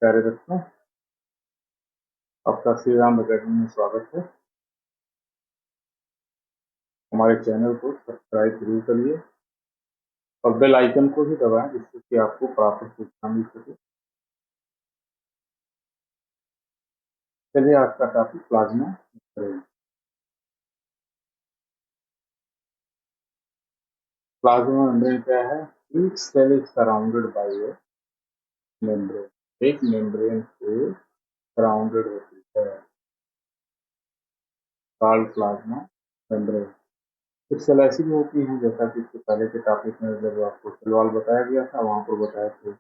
कार्यरत हूँ। आपका श्री राम अकेडमी में स्वागत है। हमारे चैनल को सब्सक्राइब जरूर करिए और बेल आइकन को भी दबाएं जिससे कि आपको प्राप्त सूचना मिल सके। चलिए आज का topic plasma membrane. Plasma membrane क्या है? Each cell is surrounded by a membrane. एक मेम्ब्रेन से सराउंडेड होती है, कॉल्ड प्लाज्मा मेम्ब्रेन। कुछ सेल ऐसी भी होती हैं, जैसा कि इसके पहले के टॉपिक में जब आपको सेल वॉल बताया गया था वहां पर बताया था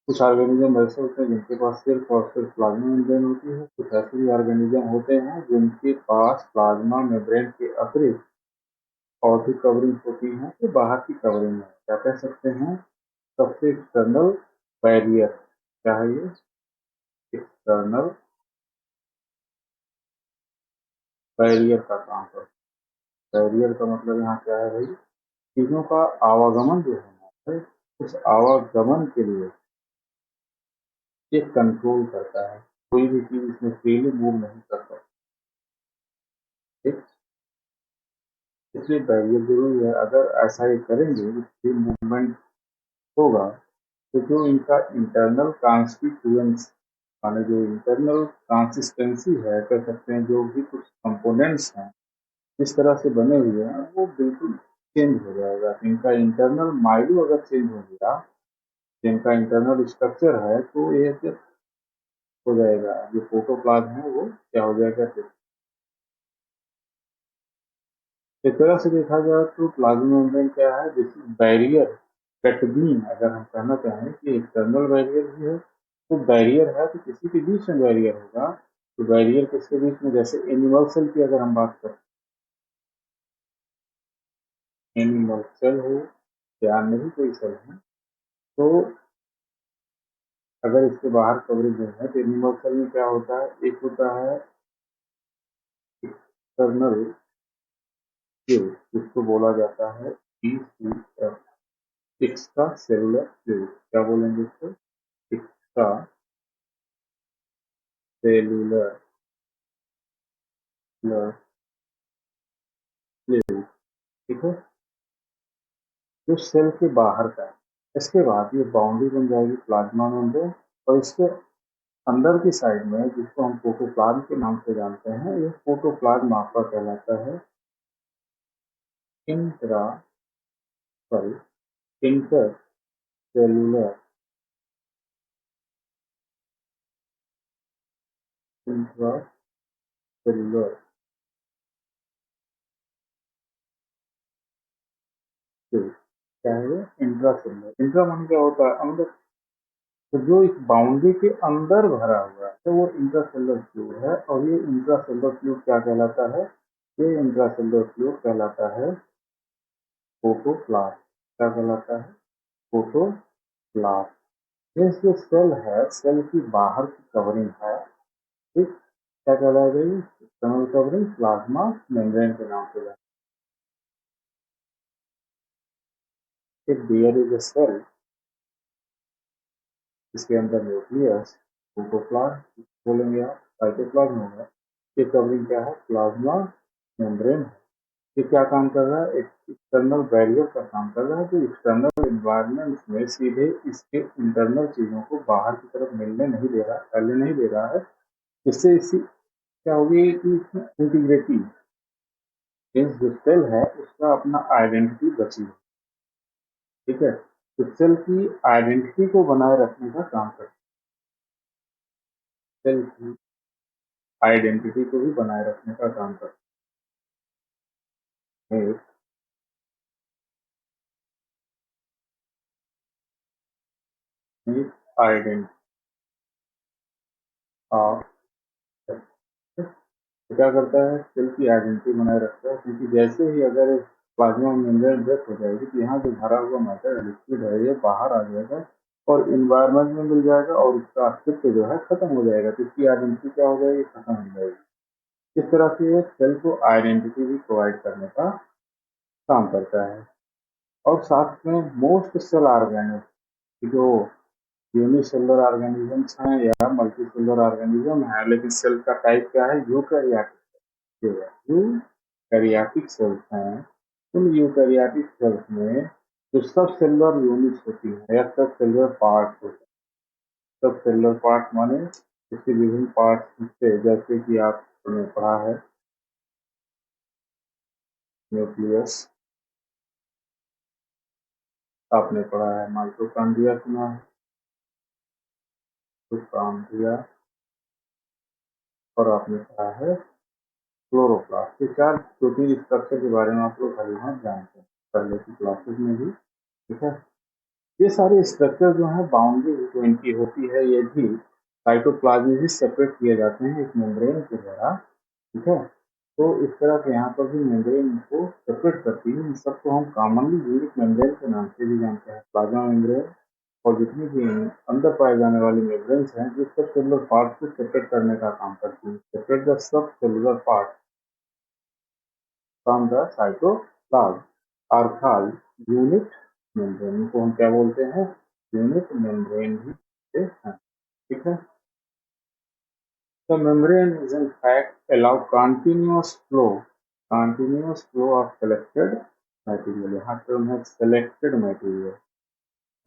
कुछ ऑर्गेनिज्म ऐसे होते हैं जिनके पास सिर्फ और सिर्फ प्लाज्मा मेम्ब्रेन होती है। कुछ ऐसे भी ऑर्गेनिज्म होते हैं जिनके पास प्लाज्मा मेम्ब्रेन के अतिरिक्त और भी कवरिंग होती है, तो बाहर की कवरिंग है, क्या कह सकते हैं? सबसे एक्सटर्नल बैरियर। क्या है ये? एक्सटर्नल बैरियर का काम करता है। बैरियर का मतलब यहाँ क्या है भाई? चीजों का आवागमन जो है, उस आवागमन के लिए ये कंट्रोल करता है। कोई भी चीज इसमें फ्रीली मूव नहीं कर सकती। ठीक, इसलिए बैरियर जरूरी है। अगर ऐसा ही करेंगे, फ्री मूवमेंट होगा, तो जो इनका इंटरनल कॉन्स्टिट्यूएंट्स माने जो इंटरनल कंसिस्टेंसी है, कह सकते हैं, जो भी कुछ कंपोनेंट्स हैं जिस तरह से बने हुए हैं वो बिल्कुल चेंज हो जाएगा। इनका इंटरनल माइलो अगर चेंज हो गया, जिनका इंटरनल स्ट्रक्चर है, तो ये क्या हो जाएगा? जो प्रोटोप्लाज्म है वो क्या हो जाएगा? एक तरह से देखा जाए तो प्लाज्मा मेम्ब्रेन क्या है? जैसे बैरियर कैटबीन, अगर हम कहना चाहें कि एक्सटर्नल बैरियर भी है तो बैरियर है, तो किसी के बीच में बैरियर होगा। तो बैरियर किसके बीच में? जैसे एनिमल सेल की अगर हम बात करें, एनिमल सेल हो या अन्य भी कोई सेल है, तो अगर इसके बाहर कवरेज है तो एनिमल सेल में क्या होता है? एक होता है एक्सटर्नल फ्लूइड, जिसको बोला जाता है ECF, एक्स्ट्रा सेलुलर फ्लूइड। क्या बोलेंगे इसको? Extra cellular fluid. ठीक है, जो सेल के बाहर का है। इसके बाद ये बाउंड्री बन जाएगी प्लाज्मा मेम्ब्रेन, और इसके अंदर की साइड में, जिसको हम प्रोटोप्लाज्म के नाम से जानते हैं, ये प्रोटोप्लाज्म आपका कहलाता है intra sorry inter cellular intra cellular fluid. क्या है ये? Intra cellular. इंट्रा मान क्या होता है? अंदर। तो जो इस बाउंड्री के अंदर भरा हुआ है तो वो इंट्रासेलुलर फ्लूइड है। और ये इंट्रासेलुलर फ्लूइड क्या कहलाता है? ये इंट्रासेलुलर फ्लूइड कहलाता है प्रोटोप्लास्ट। क्या कहलाता है? प्रोटोप्लास्ट। ये जो सेल है, सेल की बाहर की कवरिंग है। ठीक, क्या कहलाएगा ये? एक्सटर्नल कवरिंग प्लाज्मा मेम्ब्रेन के नाम से जाना। If there is a cell, इसके अंदर न्यूक्लियस, प्रोटोप्लास्ट बोलेंगे आप, साइटोप्लाज्म होगा। ये कवरिंग क्या है? प्लाज्मा मेम्ब्रेन है। ये क्या काम कर रहा है? एक एक्सटर्नल बैरियर का काम कर रहा है, जो एक्सटर्नल एनवायरनमेंट में सीधे इसके इंटरनल चीजों को बाहर की तरफ मिलने नहीं दे रहा, फैलने नहीं दे रहा है। इससे इसी क्या होगी कि इसमें इंटीग्रिटी, मीन्स जो सेल है उसका अपना आइडेंटिटी बची है। ठीक है, तो सेल की आइडेंटिटी को बनाए रखने का काम करता है। सेल की आइडेंटिटी को भी बनाए रखने का काम करता है। आइडेंटिटी ऑफ सेल तो क्या करता है? सेल की आइडेंटिटी बनाए रखता है, क्योंकि जैसे ही अगर प्लाज्मा मेम्ब्रेन ब्रेक हो जाएगी तो यहाँ जो भरा हुआ मैटर लिक्विड है ये बाहर आ जाएगा और इन्वायरमेंट में मिल जाएगा और उसका अस्तित्व जो है खत्म हो जाएगा। तो इसकी आइडेंटिटी क्या हो जाएगी? खत्म हो जाएगी। इस तरह से ये सेल को आइडेंटिटी भी प्रोवाइड करने का काम करता है। और साथ में मोस्ट सेल ऑर्गेनेल जो यूनिसेलुलर ऑर्गेनिजम्स हैं या मल्टीसेलुलर ऑर्गेनिज्म है, लेकिन सेल का टाइप क्या है? यूकैरियोटिक। यूकैरियोटिक सेल्स हैं। उन यूकैरियोटिक सेल्स में जो सब सेलुलर यूनिट्स होती है या सब सेलुलर पार्ट होते हैं, सब सेलुलर पार्ट माने इसके विभिन्न पार्ट से, जैसे कि आपने पढ़ा है न्यूक्लियस, आपने पढ़ा है माइटोकॉन्ड्रिया, सुना है माइटोकॉन्ड्रिया, और आपने पढ़ा है क्लोरोप्लास्ट। ये चार प्रोटीन स्ट्रक्चर के बारे में आप लोग भली भांति जानते हैं पहले की क्लासेस में भी, ठीक है। ये सारे स्ट्रक्चर जो है बाउंड्री जो इनकी होती है ये भी साइटोप्लाज्म में भी सेपरेट किए जाते हैं एक मेम्ब्रेन के द्वारा, ठीक है। तो इस तरह के यहाँ पर भी मेम्ब्रेन को सेपरेट करती है। इन सबको हम कॉमनली यूनिक मेम्ब्रेन के नाम से भी जानते हैं, प्लाज्मा मेम्ब्रेन। और जितनी भी अंदर पाए जाने वाली मेम्ब्रेन्स हैं जो सब सेलुलर पार्ट को सेपरेट करने का काम करती हैं, separate the sub cellular part from the cytoplasm are called unit membrane. को हम क्या बोलते हैं? यूनिट मेम्ब्रेन भी बोलते हैं, ठीक है। The membrane is in fact allow continuous flow of selected material। यहाँ टर्म है selected material,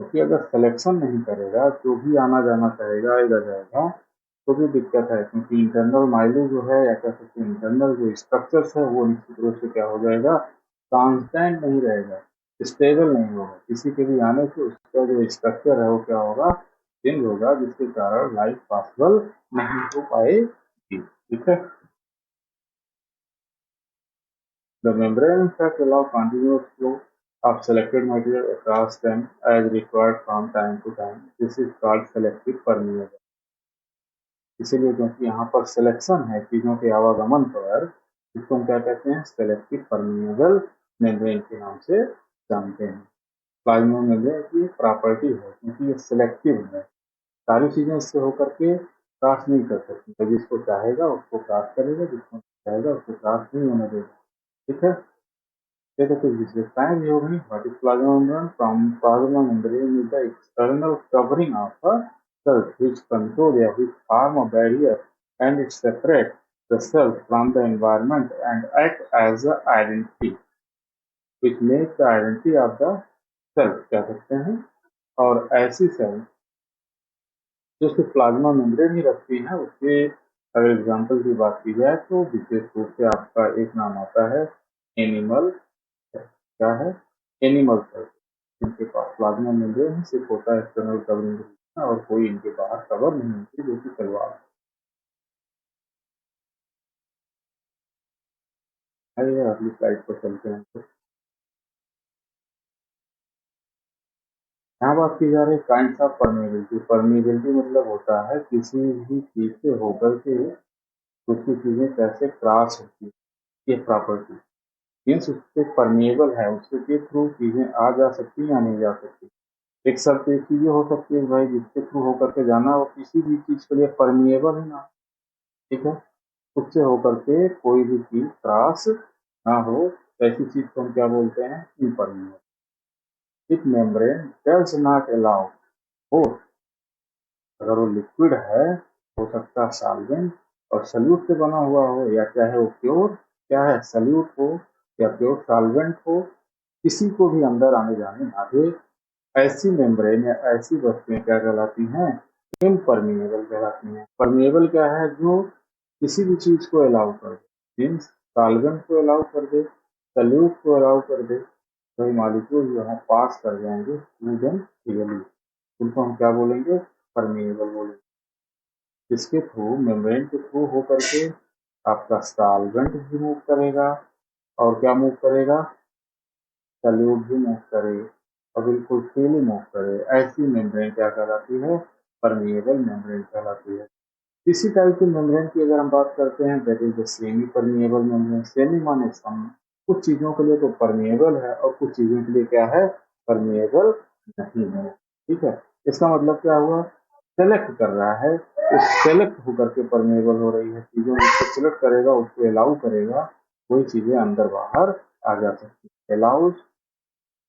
क्योंकि अगर सिलेक्शन नहीं करेगा जो भी आना जाना चाहेगा आएगा जाएगा तो भी दिक्कत है, क्योंकि इंटरनल माइलो जो है या कह सकते हैं इंटरनल जो स्ट्रक्चर्स है वो निश्चित रूप से क्या हो जाएगा? कांस्टेंट नहीं रहेगा, स्टेबल नहीं होगा। किसी के भी आने से उसका जो स्ट्रक्चर है वो क्या होगा? चेंज होगा, जिसके कारण लाइफ पॉसिबल नहीं हो पाएगी, ठीक है। The membranes that allow continuous flow of selected material across them as required from time to time. This is called selective permeable। इसीलिए क्योंकि यहाँ पर सिलेक्शन है चीजों के आवागमन पर, इसको हम क्या कहते हैं? सेलेक्टिव परमिएबल मेम्ब्रेन के नाम से जानते हैं। प्लाज्मा मेम्ब्रेन की प्रॉपर्टी है क्योंकि ये सिलेक्टिव है, सारी चीजें इससे होकर के क्रॉस नहीं कर सकती, तो जिसको चाहेगा उसको क्रॉस करेगा, जिसको चाहेगा उसको क्रॉस नहीं होने देगा, ठीक है। ये तो कुछ विशेषताएं भी होगी। What is plasma membrane? Plasma membrane is the external covering of a cell which control या which form a barrier and it separate the cell from the environment and act as a identity which makes the identity of the cell, कह सकते हैं। और ऐसी cell जो सिर्फ plasma membrane ही रखती है, उसके अगर एग्जाम्पल की बात की जाए तो विशेष रूप से आपका एक नाम आता है एनिमल। क्या है? Animal cell. इनके पास प्लाज्मा मेम्ब्रेन ही सिर्फ होता है एक्सटर्नल कवरिंग और कोई इनके बाहर कवर नहीं होती, जो कि सलवार है। अगली स्लाइड पर चलते हैं। तो यहाँ बात की जा रही है काइंड्स ऑफ परमेबिलिटी। परमेबिलिटी मतलब होता है किसी भी चीज से होकर के दूसरी चीजें कैसे क्रॉस होती है, ये प्रॉपर्टी मीन्स उससे परमेबल है, उसके थ्रू चीजें आ जा सकती या नहीं जा सकती। एक शर्त एक चीज हो सकती है भाई जिसके थ्रू होकर के जाना वो किसी भी चीज के लिए परमिएबल है ना, ठीक है, उससे होकर के कोई भी चीज क्रॉस ना हो, ऐसी चीज को हम क्या बोलते हैं? Impermeable. It membrane does not allow हो, अगर वो लिक्विड है हो सकता है सॉल्वेंट और सल्यूट से बना हुआ हो, या चाहे वो प्योर क्या है सल्यूट हो या प्योर सॉल्वेंट हो, किसी को भी अंदर आने जाने ना दे। ऐसी मेम्ब्रेन या ऐसी वस्तुएं क्या कहलाती हैं? इम्परमिएबल कहलाती हैं। परमिएबल क्या है? जो किसी भी चीज को अलाउ कर दे, मीन्स सॉल्वेंट को अलाउ कर दे, सल्यूट को अलाउ कर दे, वही मॉलिक्यूल जो है पास कर जाएंगे फ्रीली, उनको हम क्या बोलेंगे? परमिएबल बोलेंगे। इसके थ्रू मेम्ब्रेन के थ्रू होकर के आपका सॉल्वेंट भी मूव करेगा और क्या मूव करेगा? सल्यूट भी मूव करे और बिल्कुल फ्रीली मूव करे। ऐसी मेम्ब्रेन क्या कहलाती है? परमिएबल मेम्ब्रेन कहलाती है। इसी टाइप की मेम्ब्रेन की अगर हम बात करते हैं that is the semi permeable membrane. Semi माने सम, कुछ चीजों के लिए तो परमिएबल है और कुछ चीजों के लिए क्या है? परमिएबल नहीं है, ठीक है। इसका मतलब क्या हुआ? सेलेक्ट कर रहा है, सेलेक्ट होकर के परमिएबल हो रही है, चीजों को सेलेक्ट करेगा उसको अलाउ करेगा, वही चीजें अंदर बाहर आ जा सकती है। अलाउज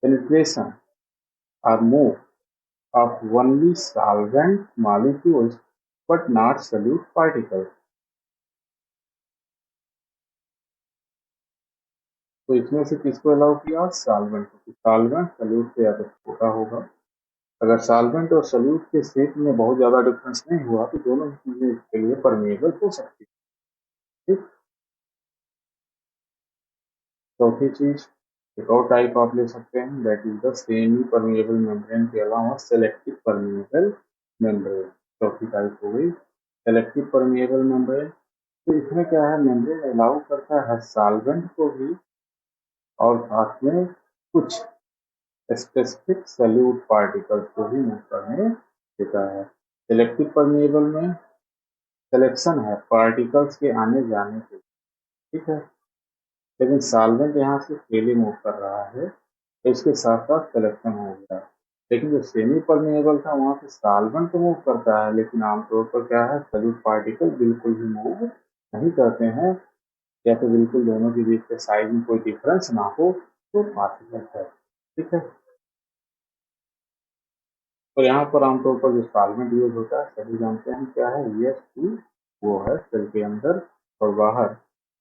पेनिट्रेशन और move of only solvent molecules but not solute particles. तो इसमें से किसको अलाउ किया? सॉल्वेंट को। सॉल्वेंट सॉल्यूट से ज्यादा छोटा होगा। अगर सॉल्वेंट और सॉल्यूट के शेप में बहुत ज्यादा डिफरेंस नहीं हुआ तो दोनों चीजें इसके लिए परमिएबल हो सकती है। ठीक। चौथी चीज एक और टाइप आप ले सकते हैं, that is the semi permeable membrane के अलावा सेलेक्टिव परमिएबल मेम्ब्रेन। चौथी टाइप हो गई सेलेक्टिव परमिएबल मेम्ब्रेन। तो इसमें क्या है, मेम्ब्रेन अलाउ करता है सॉल्वेंट को भी और साथ में कुछ स्पेसिफिक सॉल्यूट पार्टिकल्स को भी मूव करने देता है। सेलेक्टिव परमिएबल में सिलेक्शन है पार्टिकल्स के आने जाने के, ठीक है, लेकिन सॉल्वेंट यहाँ से फ्रीली मूव कर रहा है तो इसके साथ साथ सिलेक्शन हो गया। लेकिन जो सेमी परमिएबल था वहाँ पे सॉल्वेंट तो मूव करता है लेकिन आमतौर पर क्या है, सॉल्यूट पार्टिकल बिल्कुल भी मूव नहीं करते हैं, या तो बिल्कुल दोनों के बीच के साइज में कोई डिफरेंस ना हो तो पॉसिबल है। ठीक है। और यहाँ पर आमतौर पर जो सॉल्वेंट यूज होता है सभी जानते हैं क्या है, ES2 वो है सेल के अंदर, और बाहर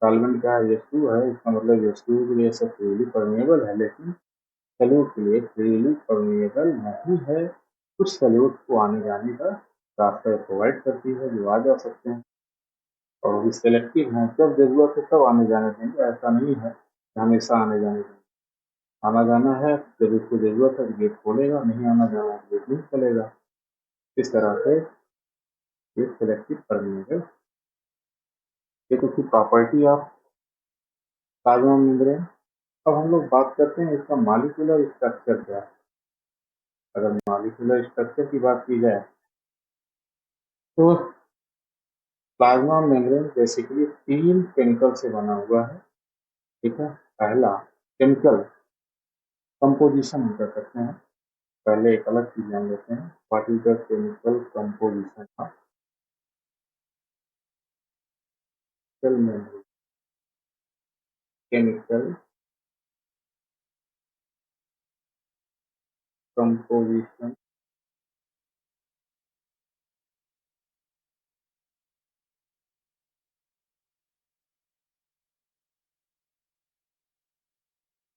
सॉल्वेंट क्या है, ES2 है। इसका मतलब ES2 के लिए सब फ्रीली परमिएबल है लेकिन सॉल्यूट के लिए फ्रीली परमिएबल नहीं है। कुछ सॉल्यूट को आने जाने का रास्ता प्रोवाइड करती है जो आ जा सकते हैं, और वो भी सेलेक्टिव हैं, जब जरूरत है तब आने जाने देंगे, ऐसा नहीं है कि हमेशा आने जाने देंगे। आना जाना है जब उसको जरूरत है तो गेट खोलेगा, नहीं आना जाना है तो गेट नहीं खोलेगा। इस तरह से ये सिलेक्टिव परमिएबल। ये तो थी प्रॉपर्टी ऑफ प्लाज्मा मेम्ब्रेन। अब हम लोग बात करते हैं इसका मॉलिक्यूलर स्ट्रक्चर क्या है। अगर मॉलिक्यूलर स्ट्रक्चर की बात की जाए तो प्लाज्मा मेम्ब्रेन बेसिकली 3 केमिकल से बना हुआ है। ठीक है। पहला केमिकल कंपोजिशन हम कर सकते हैं, पहले एक अलग चीज जान लेते हैं, what is the chemical composition of cell membrane. Chemical composition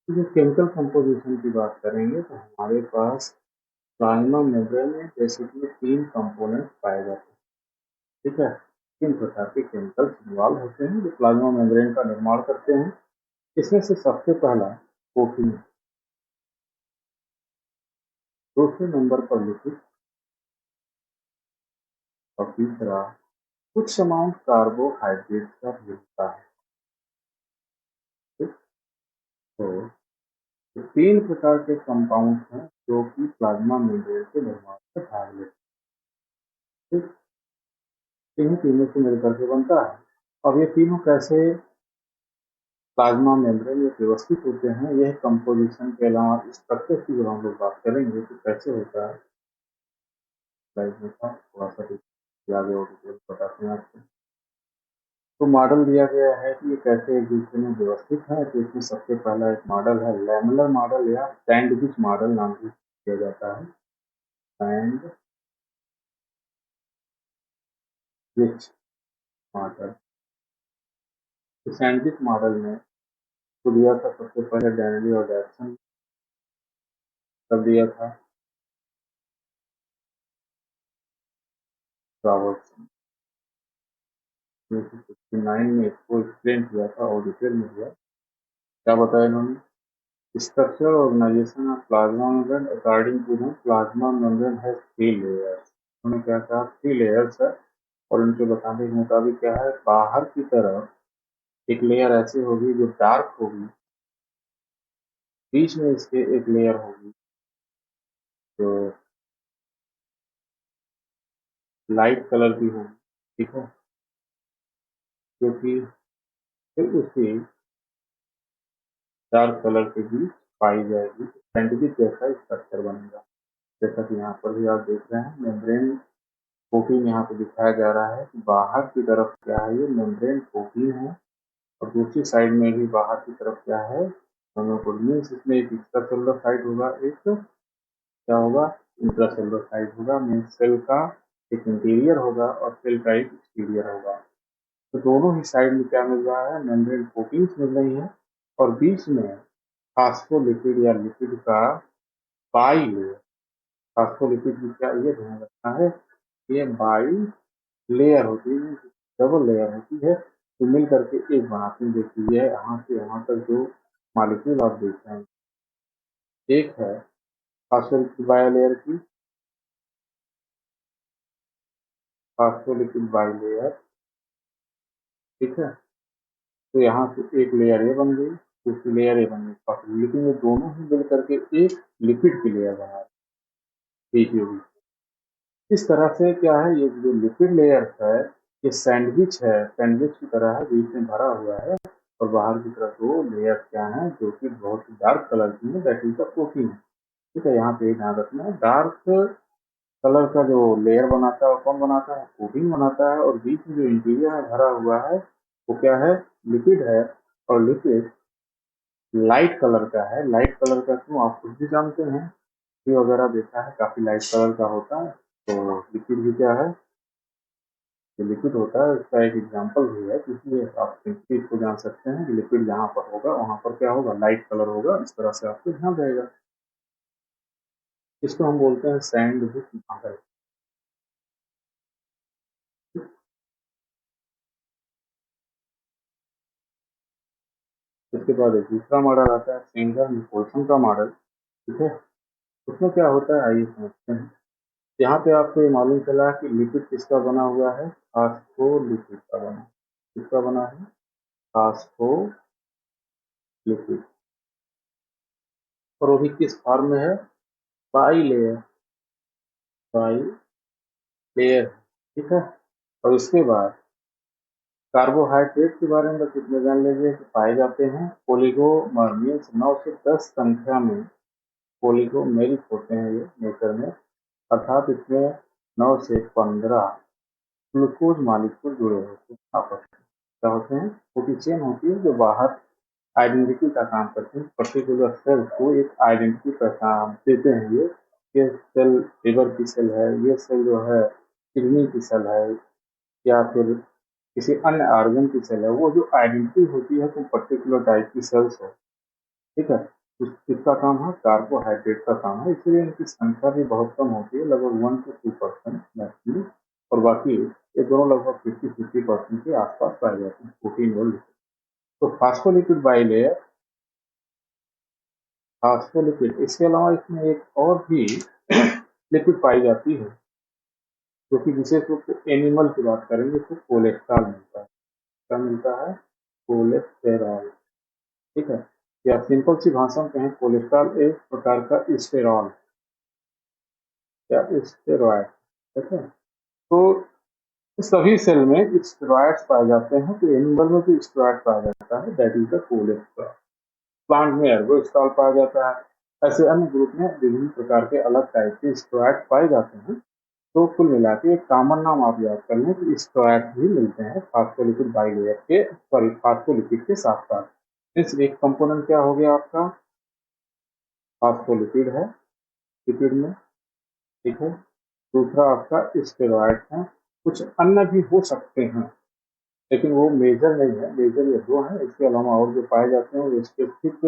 जो केमिकल कंपोजिशन की बात करेंगे तो हमारे पास प्लाज्मा मेम्ब्रेन में बेसिकली 3 कंपोनेंट पाए जाते हैं। ठीक है। 3 प्रकार के केमिकल्स इन्वॉल्व होते हैं जो प्लाज्मा मेम्ब्रेन का निर्माण करते हैं। इसमें से सबसे पहला प्रोटीन, दूसरे नंबर पर लिपिड, और तीसरा कुछ अमाउंट कार्बोहाइड्रेट का मिलता है। ठीक? तो ये 3 प्रकार के कंपाउंड हैं जो कि प्लाज्मा मेम्ब्रेन के निर्माण में भाग लेते हैं। ठीक? इन्हीं तीनों से मिलकर के बनता है। अब ये तीनों कैसे प्लाज्मा मेम्ब्रेन में व्यवस्थित होते हैं, यह कंपोजिशन के अलावा स्ट्रक्चर की जब हम लोग बात करेंगे तो कैसे होता है, स्लाइड में था थोड़ा सा आगे और डिटेल बताते हैं आपको। तो मॉडल दिया गया है कि ये कैसे एक दूसरे में व्यवस्थित है। तो इसमें सबसे पहला एक मॉडल है लैमेलर मॉडल या सैंडविच मॉडल नाम से किया जाता है। Sandwich model. तो सैंडविच मॉडल में तो दिया था सबसे पहले डैनली और डैक्सन, तब दिया था रॉबर्टसन। 1969 में इसको एक्सप्लेन किया था और डिटेल में दिया। क्या बताया इन्होंने, structure organization of plasma membrane according to the plasma membrane has 3 layers. उन्होंने क्या कहा, 3 लेयर्स है, और उनके बताने के मुताबिक क्या है, बाहर की तरफ एक लेयर ऐसी होगी जो डार्क होगी, बीच में इसके एक लेयर होगी जो लाइट कलर की होगी। ठीक है। क्योंकि फिर उसी डार्क कलर के बीच पाई जाएगी सैंडविच जैसा स्ट्रक्चर बनेगा। जैसा कि यहाँ पर भी आप देख रहे हैं मेम्ब्रेन प्रोटीन यहाँ पे दिखाया जा रहा है कि बाहर की तरफ क्या है, ये मेम्ब्रेन प्रोटीन है, और दूसरी साइड में भी बाहर की तरफ क्या है, मीन्स इसमें एक एक्स्ट्रा सेलुलर साइड होगा, एक क्या होगा, इंट्रासेलुलर साइड होगा, मीन्स सेल का एक इंटीरियर होगा और सेल का एक एक्सटीरियर होगा। तो दोनों ही साइड में क्या मिल रहा है, मेम्ब्रेन प्रोटीन्स मिल रही है और बीच में फास्फोलिपिड या लिपिड का बाई लेयर। फास्फोलिपिड की क्या ये ध्यान रखना है, ये बाई लेयर होती है, डबल लेयर होती है, तो मिल करके एक बनाती है। देखिए यहाँ से यहाँ तक जो मॉलिक्यूल आप देख रहे हैं, एक है फास्फोलिपिड बाइलेयर की, फास्फोलिपिड बाइलेयर, ठीक है। तो यहाँ से एक लेयर ये बन गई, दूसरी लेयर ये बन गई, लेकिन ये दोनों ही मिल करके एक लिपिड की लेयर बना रही। इस तरह से क्या है, ये जो लिपिड लेयर है ये सैंडविच है, सैंडविच की तरह है, बीच में भरा हुआ है और बाहर की तरफ दो लेयर क्या है जो कि बहुत ही डार्क कलर की है, दैट इज द प्रोटीन। ठीक है, यहाँ पे ध्यान रखना है, डार्क कलर का जो लेयर बनाता है वो कौन बनाता है, प्रोटीन बनाता है, और बीच में जो इंटीरियर में भरा हुआ है वो क्या है, लिपिड है। और लिपिड लाइट कलर का है। लाइट कलर का क्यों, आप खुद भी जानते हैं, ये वगैरह देखा है, काफी लाइट कलर का होता है। तो लिपिड भी क्या है, जो लिपिड होता है उसका एक एग्जाम्पल भी है, इसलिए आप सिंपली इसको जान सकते हैं कि लिपिड जहाँ पर होगा वहाँ पर क्या होगा, लाइट कलर होगा। इस तरह से आपको ध्यान रहेगा। इसको हम बोलते हैं सैंडविच मॉडल। इसके बाद एक दूसरा मॉडल आता है सिंगल निकोल्सन का मॉडल। ठीक है, उसमें क्या होता है आइए समझते हैं। यहाँ पे आपको ये मालूम चला कि लिपिड किसका बना हुआ है, फास्फोलिपिड का बना, किसका बना है, फास्फोलिपिड। और वो भी किस फॉर्म में है, बाई लेयर, बाई लेयर। ठीक है, और उसके बाद कार्बोहाइड्रेट के बारे में बस इतने जान लीजिए कि पाए जाते हैं ओलिगोमर, मीन्स 9 से 10 संख्या में ओलिगोमेरिक होते हैं ये नेचर में, अर्थात इसमें 9 से 15 ग्लूकोज मॉलिक्यूल जुड़े होते हैं आपस में। क्या होते हैं, छोटी चेन होती है जो बाहर आइडेंटिटी का काम करते हैं, पर्टिकुलर सेल को एक आइडेंटिटी पहचान देते हैं। ये सेल लिवर की सेल है, ये सेल जो है किडनी की सेल है, या फिर किसी अन्य ऑर्गन की सेल है। वो जो आइडेंटिटी होती है तो पर्टिकुलर टाइप की सेल्स है। ठीक है, इसका काम है, कार्बोहाइड्रेट का काम है, इसलिए इनकी संख्या भी बहुत कम होती है, लगभग 1 to 2% मैक्सिमम, और बाकी ये दोनों लगभग 50-50% के आसपास पाए जाते हैं, प्रोटीन और लिपिड। तो फास्फोलिपिड बाइलेयर, फास्फोलिपिड, इसके अलावा इसमें एक और भी लिपिड पाई जाती है जो कि विशेष रूप से एनिमल की बात करेंगे तो कोलेस्ट्रॉल मिलता है। क्या मिलता है, कोलेस्टेरॉल। ठीक है, या सिंपल सी भाषा में कहें, कोलेस्ट्रॉल एक प्रकार का स्टेरॉल या स्टेरॉयड। ठीक है, तो सभी सेल में स्टेरॉयड्स पाए जाते हैं, तो एनिमल में भी स्टेरॉयड पाया जाता है, that is the cholesterol. Plant में एर्गोस्ट्रॉल पाया जाता है। ऐसे अन्य ग्रुप में विभिन्न प्रकार के अलग टाइप के स्टेरॉयड पाए जाते हैं। तो कुल मिला के एक कॉमन नाम आप याद कर लें कि स्टेरॉयड भी मिलते हैं फास्फोलिपिड बाइलेयर के, सॉरी फास्फोलिपिड के साथ साथ। इस एक कंपोनेंट क्या हो गया आपका, फास्फोलिपिड है लिपिड में, ठीक है। दूसरा आपका स्टेरॉयड है, कुछ अन्य भी हो सकते हैं लेकिन वो मेजर नहीं है, मेजर ये दो है। इसके अलावा और जो पाए जाते हैं वो स्पेसिफिक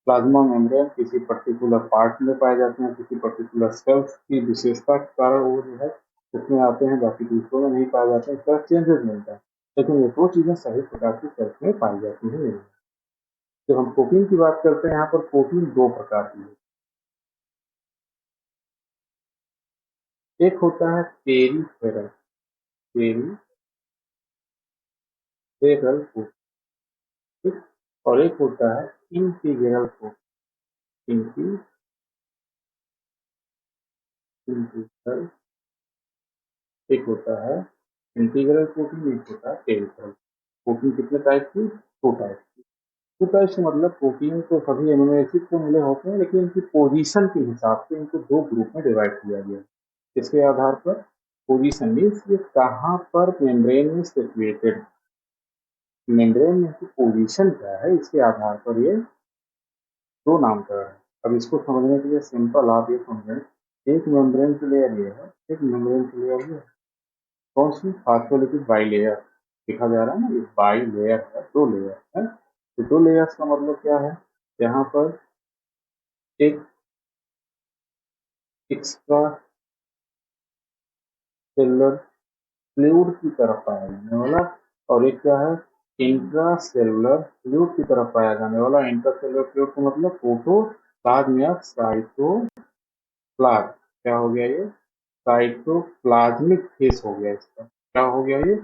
प्लाज्मा मेम्ब्रेन किसी पर्टिकुलर पार्ट में पाए जाते हैं, किसी पर्टिकुलर सेल्स की विशेषता के कारण वो जो है उसमें आते हैं, बाकी दूसरों में नहीं पाए जाते हैं, इस तरह चेंजेस मिलता है। लेकिन ये दो चीजें सही प्रकार की सेल्स में पाई जाती हैं। जब हम प्रोटीन की बात करते हैं, यहाँ पर प्रोटीन दो प्रकार की है। एक होता है पेरीफेरल, पेरीफेरल प्रोटीन, और एक होता है इंटीग्रल प्रोटीन, इंटीग्रल। एक होता है इंटीग्रल प्रोटीन, एक होता है पेरिफेरल प्रोटीन। कितने टाइप की, दो टाइप की। टू टाइप से मतलब प्रोटीन तो सभी एमिनो एसिड को मिले होते हैं, लेकिन इनकी पोजीशन के हिसाब से इनको दो ग्रुप में डिवाइड किया गया है। इसके आधार पर पोजीशन मीन्स ये कहाँ पर मेम्ब्रेन में सिचुएटेड, मेम्ब्रेन में इसकी पोजीशन क्या है, इसके आधार पर ये दो नामकरण है। अब इसको समझने के लिए सिंपल आप ये समझें एक मेम्ब्रेन की लेयर ये है, एक मेम्ब्रेन की लेयर ये है। कौन सी? Phospholipid bilayer. लिखा जा रहा है ना, ये बाई लेयर है, दो लेयर है। तो दो लेयर्स का मतलब क्या है? यहाँ पर एक एक्स्ट्रा सेलुलर फ्लूइड की तरफ पाया जाने वाला, और एक क्या है? इंट्रा सेलुलर फ्लूइड की तरफ पाया जाने वाला। इंट्रा सेलुलर फ्लूइड का मतलब प्रोटोप्लाज्म या साइटोप्लाज्म। क्या हो गया ये? साइटोप्लाज्मिक फेस हो गया इसका। क्या हो गया ये?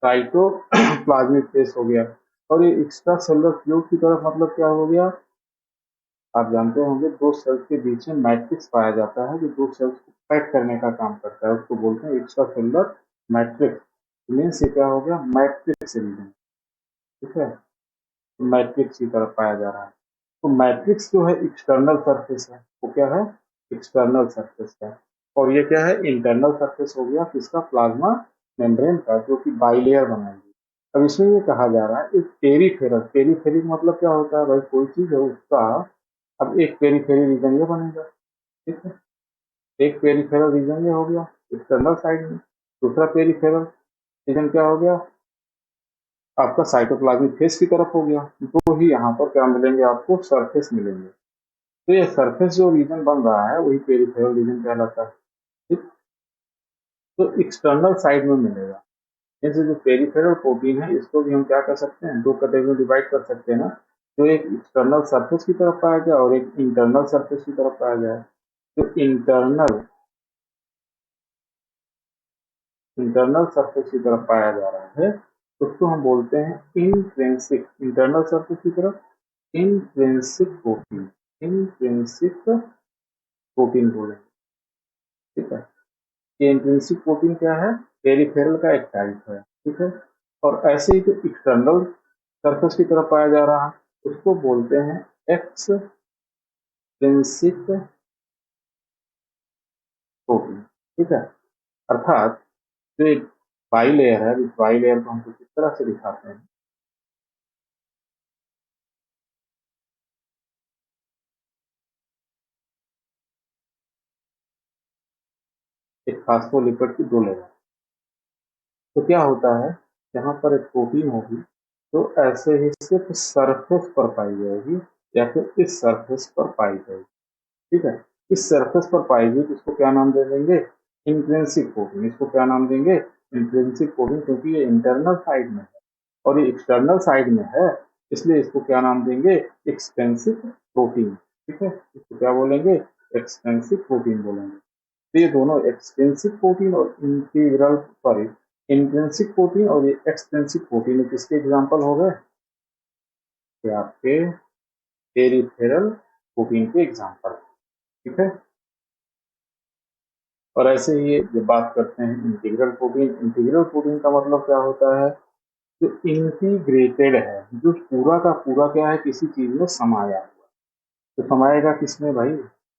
साइटोप्लाज्मिक फेस हो गया। और ये एक्स्ट्रा सेलुलर फ्लूइड की तरफ मतलब क्या हो गया? आप जानते होंगे, दो सेल्स के बीच में मैट्रिक्स पाया जाता है जो दो सेल्स को पैक करने का काम करता है, उसको बोलते हैं एक्स्ट्रा सेलुलर मैट्रिक्स। मीन्स ये क्या हो गया? Matrix region. ठीक है, मैट्रिक्स की तरफ पाया जा रहा है। तो मैट्रिक्स जो है एक्सटर्नल सरफेस है, वो क्या है? एक्सटर्नल सरफेस है। और ये क्या है? इंटरनल सरफेस हो गया किसका? प्लाज्मा मेम्ब्रेन का, जो कि बाइलेयर बनाएगी। अब इसमें ये कहा जा रहा है एक पेरीफेरल। पेरीफेरी मतलब क्या होता है भाई? कोई चीज है उसका, अब एक पेरीफेरी रीजन ये बनेगा। ठीक है, एक पेरीफेरल रीजन ये हो गया एक्सटर्नल साइड में। दूसरा पेरीफेरल रीजन क्या हो गया? आपका साइटोप्लाज्मिक फेस की तरफ हो गया। तो ही यहाँ पर क्या मिलेंगे आपको? सरफेस मिलेंगे। तो ये सरफेस जो रीजन बन रहा है वही पेरीफेरल रीजन कहलाता है। ठीक, तो एक्सटर्नल साइड में मिलेगा। जैसे जो पेरीफेरल प्रोटीन है इसको भी हम क्या कर सकते हैं? दो कैटेगरी में डिवाइड कर सकते हैं ना। तो एक एक्सटर्नल सरफेस की तरफ पाया जाए और एक इंटरनल सरफेस की तरफ पाया जाए। तो इंटरनल सरफेस की तरफ पाया जा रहा है, उसको हम बोलते हैं इंट्रिंसिक। इंटरनल सरफेस की तरफ इंट्रिंसिक प्रोटीन। इंट्रिंसिक प्रोटीन बोलेंगे। ठीक है, ये इंट्रिंसिक प्रोटीन क्या है? पेरिफेरल का एक टाइप है। ठीक है, और ऐसे ही जो एक्सटर्नल सरफेस की तरफ पाया जा रहा है उसको बोलते हैं एक्सट्रिंसिक प्रोटीन। ठीक है, अर्थात जो एक बाई लेयर है, इस बाई लेयर को हम किस तरह से दिखाते हैं? एक फास्फोलिपिड की दो लेयर। तो क्या होता है, यहाँ पर एक प्रोटीन होगी तो ऐसे ही सिर्फ सरफेस पर पाई जाएगी या फिर इस सरफेस पर पाई जाएगी। ठीक है, इस सरफेस पर पाई गई तो इसको क्या नाम दे देंगे? Intrinsic protein. इसको क्या नाम देंगे? इंट्रिंसिक प्रोटीन, क्योंकि ये इंटरनल साइड में है और ये एक्सटर्नल साइड में है, इसलिए इसको क्या नाम देंगे? Extensive protein. ठीक है, इसको क्या बोलेंगे? एक्सटेंसिव प्रोटीन बोलेंगे। तो ये दोनों एक्सटेंसिव प्रोटीन और इंटीग्रल, सॉरी, इंट्रिंसिक प्रोटीन और ये एक्सटेंसिव प्रोटीन किसके एग्जाम्पल हो गए? ये आपके पेरिफेरल प्रोटीन के एग्जाम्पल। ठीक है, और ऐसे ही जब बात करते हैं इंटीग्रल प्रोटीन, इंटीग्रल प्रोटीन का मतलब क्या होता है? जो इंटीग्रेटेड है, जो पूरा का पूरा क्या है? किसी चीज में समाया हुआ। तो समाएगा किसमें भाई?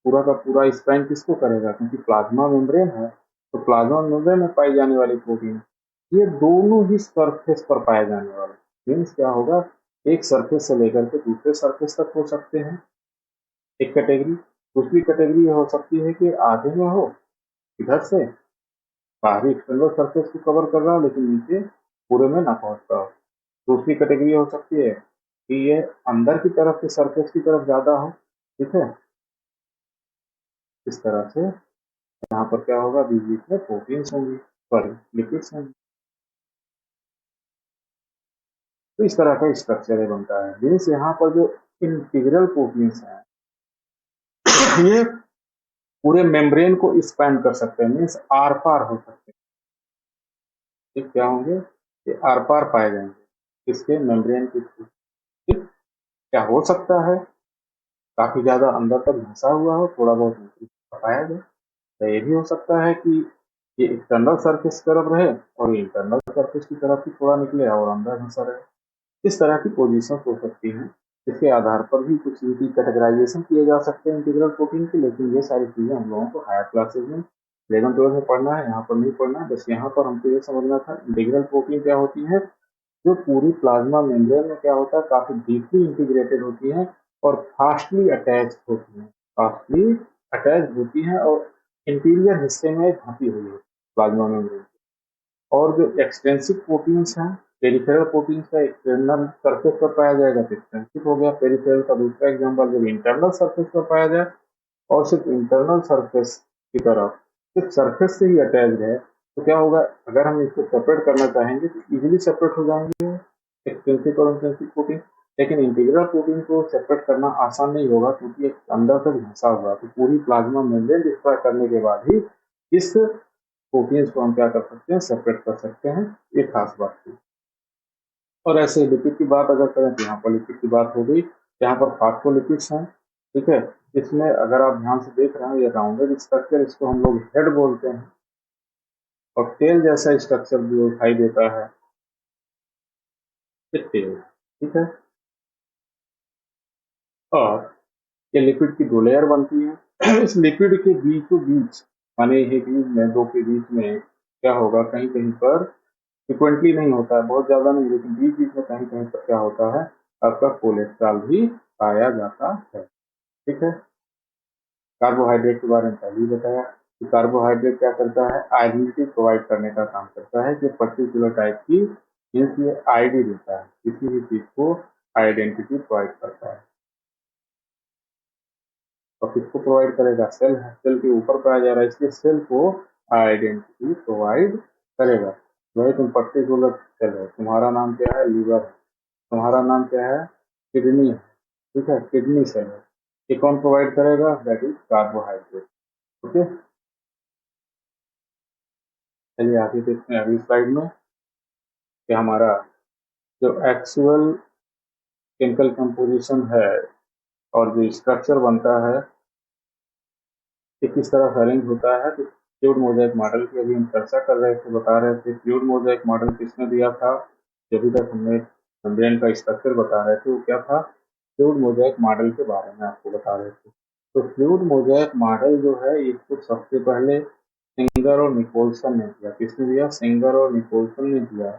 पूरा का पूरा स्पैन किसको करेगा? क्योंकि प्लाज्मा मेम्ब्रेन है, तो प्लाज्मा मेम्ब्रेन में पाई जाने वाली प्रोटीन ये दोनों ही सरफेस पर पाए जाने वाले। मीन्स क्या होगा? एक सरफेस से लेकर के दूसरे सरफेस तक हो सकते हैं, एक कैटेगरी। दूसरी कैटेगरी हो सकती है कि आधे में हो, इधर से बाहरी एक्सटर्नल सरफेस को कवर कर रहा हो लेकिन नीचे पूरे में ना पहुंचता हो। दूसरी कैटेगरी हो सकती है कि ये अंदर की तरफ से सरफेस की तरफ ज्यादा हो। ठीक है, इस तरह से यहाँ पर क्या होगा? बीच बीच में प्रोटीन्स होंगी, सॉरी लिपिड्स होंगी। तो इस तरह का स्ट्रक्चर बनता है। मीन्स यहाँ पर जो इंटीग्रल प्रोटीन्स हैं ये पूरे मेम्ब्रेन को स्पैन कर सकते हैं, मीन्स आर पार हो सकते हैं। ये क्या होंगे? ये आर पार पाए जाएंगे इसके मेम्ब्रेन के थ्रू। ठीक, क्या हो सकता है काफी ज्यादा अंदर तक घुसा हुआ हो, थोड़ा बहुत पाया जाए। तो ये भी हो सकता है कि ये एक्सटर्नल सरफेस की तरफ रहे और ये इंटरनल सरफेस की तरफ ही थोड़ा निकले और अंदर घुसा रहे। इस तरह की पोजीशन हो सकती हैं। इसके आधार पर भी कुछ इनकी कैटेगराइजेशन किए जा सकते हैं इंटीग्रल प्रोटीन की, लेकिन ये सारी चीजें हम लोगों को हायर क्लासेज में 11th-12th में पढ़ना है, यहाँ पर नहीं पढ़ना है। बस यहाँ पर हमको ये समझना था इंटीग्रल प्रोटीन क्या होती है, जो पूरी प्लाज्मा मेम्ब्रेन में क्या होता है, काफी डीपली इंटीग्रेटेड होती है और फास्टली अटैच होती है। फास्टली अटैच होती है और इंटीरियर हिस्से में ढकी हुई है प्लाज्मा मेम्ब्रेन। और जो एक्सटेंसिव प्रोटीन्स हैं, पेरिफेरल प्रोटीन्स का एक्सटर्नल सरफेस पर पाया जाएगा तो एक्सटेंसिव हो गया। पेरिफेरल का दूसरा एग्जांपल जब इंटरनल सरफेस पर पाया जाए और सिर्फ इंटरनल सरफेस की तरफ सिर्फ सरफेस से ही अटैच्ड है तो क्या होगा, अगर हम इसको सेपरेट करना चाहेंगे तो इजीली सेपरेट हो जाएंगे एक्सटेंसिव और इंटेंसिव प्रोटीन। लेकिन इंटीग्रल प्रोटीन को सेपरेट करना आसान नहीं होगा क्योंकि एक अंदर तक घुसा हुआ है, तो पूरी प्लाज्मा मेम्ब्रेन डिस्ट्रॉय करने के बाद ही इस प्रोटीन्स को हम क्या कर सकते हैं, सेपरेट कर सकते हैं। ये खास बात थी। और ऐसे लिपिड की बात अगर करें तो यहाँ पर लिपिड की बात हो गई। यहाँ पर फास्फोलिपिड्स हैं, ठीक है। इसमें अगर आप ध्यान से देख रहे हैं ये राउंडेड स्ट्रक्चर, इसको हम लोग हेड बोलते हैं। और टेल जैसा स्ट्रक्चर जो दिखाई देता है ये टेल, ठीक है। और ये लिपिड की दो लेयर बनती है। इस लिपिड के बीचों बीच माने ये बीच में दो के बीच में क्या होगा, कहीं कहीं पर फ्रिक्वेंटली नहीं होता है, बहुत ज्यादा नहीं, लेकिन बीच बीच में कहीं कहीं पर क्या होता है, आपका कोलेस्ट्रॉल भी पाया जाता है, ठीक है। कार्बोहाइड्रेट के बारे में पहले ही बताया कि कार्बोहाइड्रेट क्या करता है, आइडेंटिटी प्रोवाइड करने का काम करता है कि पर्टिकुलर टाइप की मीन्स ये आईडी देता है, किसी भी चीज को आइडेंटिटी प्रोवाइड करता है। और किसको प्रोवाइड करेगा, सेल है, सेल के ऊपर पाया जा रहा है इसलिए सेल को आइडेंटिटी प्रोवाइड करेगा। वही तुम पर्टिकुलर सेल है, तुम्हारा नाम क्या है, लीवर है, तुम्हारा नाम क्या है, किडनी है, ठीक है, किडनी सेल है। ये कौन प्रोवाइड करेगा, दैट इज कार्बोहाइड्रेट, ओके। चलिए आगे देखते हैं अगली स्लाइड में कि हमारा जो एक्चुअल केमिकल कंपोजिशन है और जो स्ट्रक्चर बनता है कि किस तरह से अरेंज होता है। तो फ्लूइड मोज़ेक मॉडल की अभी हम चर्चा कर रहे थे, बता रहे थे फ्लूइड मोज़ेक मॉडल किसने दिया था, जो अभी तक हमने मेम्ब्रेन का स्ट्रक्चर बता रहे थे वो क्या था, फ्लूइड मोज़ेक मॉडल के बारे में आपको बता रहे थे। तो फ्लूइड मोज़ेक मॉडल जो है इसको सबसे पहले सिंगर और निकोलसन ने दिया। किसने दिया, सिंगर और निकोलसन ने दिया,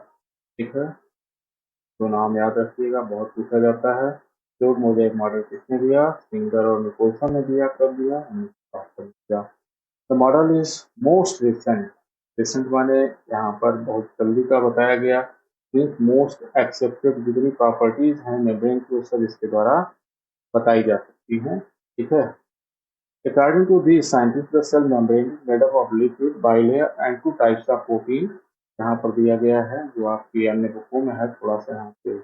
ठीक है। तो नाम याद रखिएगा, बहुत पूछा जाता है। फ्लूइड मोज़ेक मॉडल किसने दिया, सिंगर और निकोलसन ने दिया। कब दिया, 1962 में दिया। The model is most recent, recent माने यहाँ पर बहुत जल्दी का बताया गया। मोस्ट एक्सेप्टेड जितनी प्रॉपर्टीज हैं मेम्ब्रेन की वो सब इसके द्वारा बताई जा सकती हैं, ठीक है। According to this scientist the cell membrane made up of lipid bilayer and two types of protein, यहाँ पर दिया गया है जो आपकी अन्य बुकों में है, थोड़ा सा यहाँ पे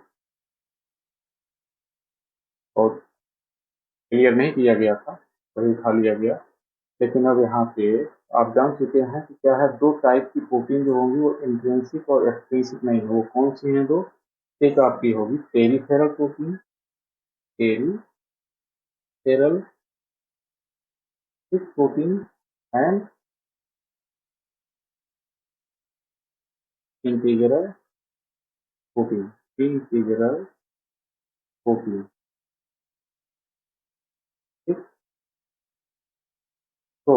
और क्लियर नहीं किया गया था, वही उठा लिया गया। लेकिन अब यहाँ पे आप जान चुके हैं कि क्या है, दो टाइप की प्रोटीन जो होंगी वो इंट्रिंसिक और एक्सट्रिंसिक नहीं है। वो कौन सी हैं दो, एक आपकी होगी peripheral protein, peripheral protein and integral protein, integral protein, ठीक। तो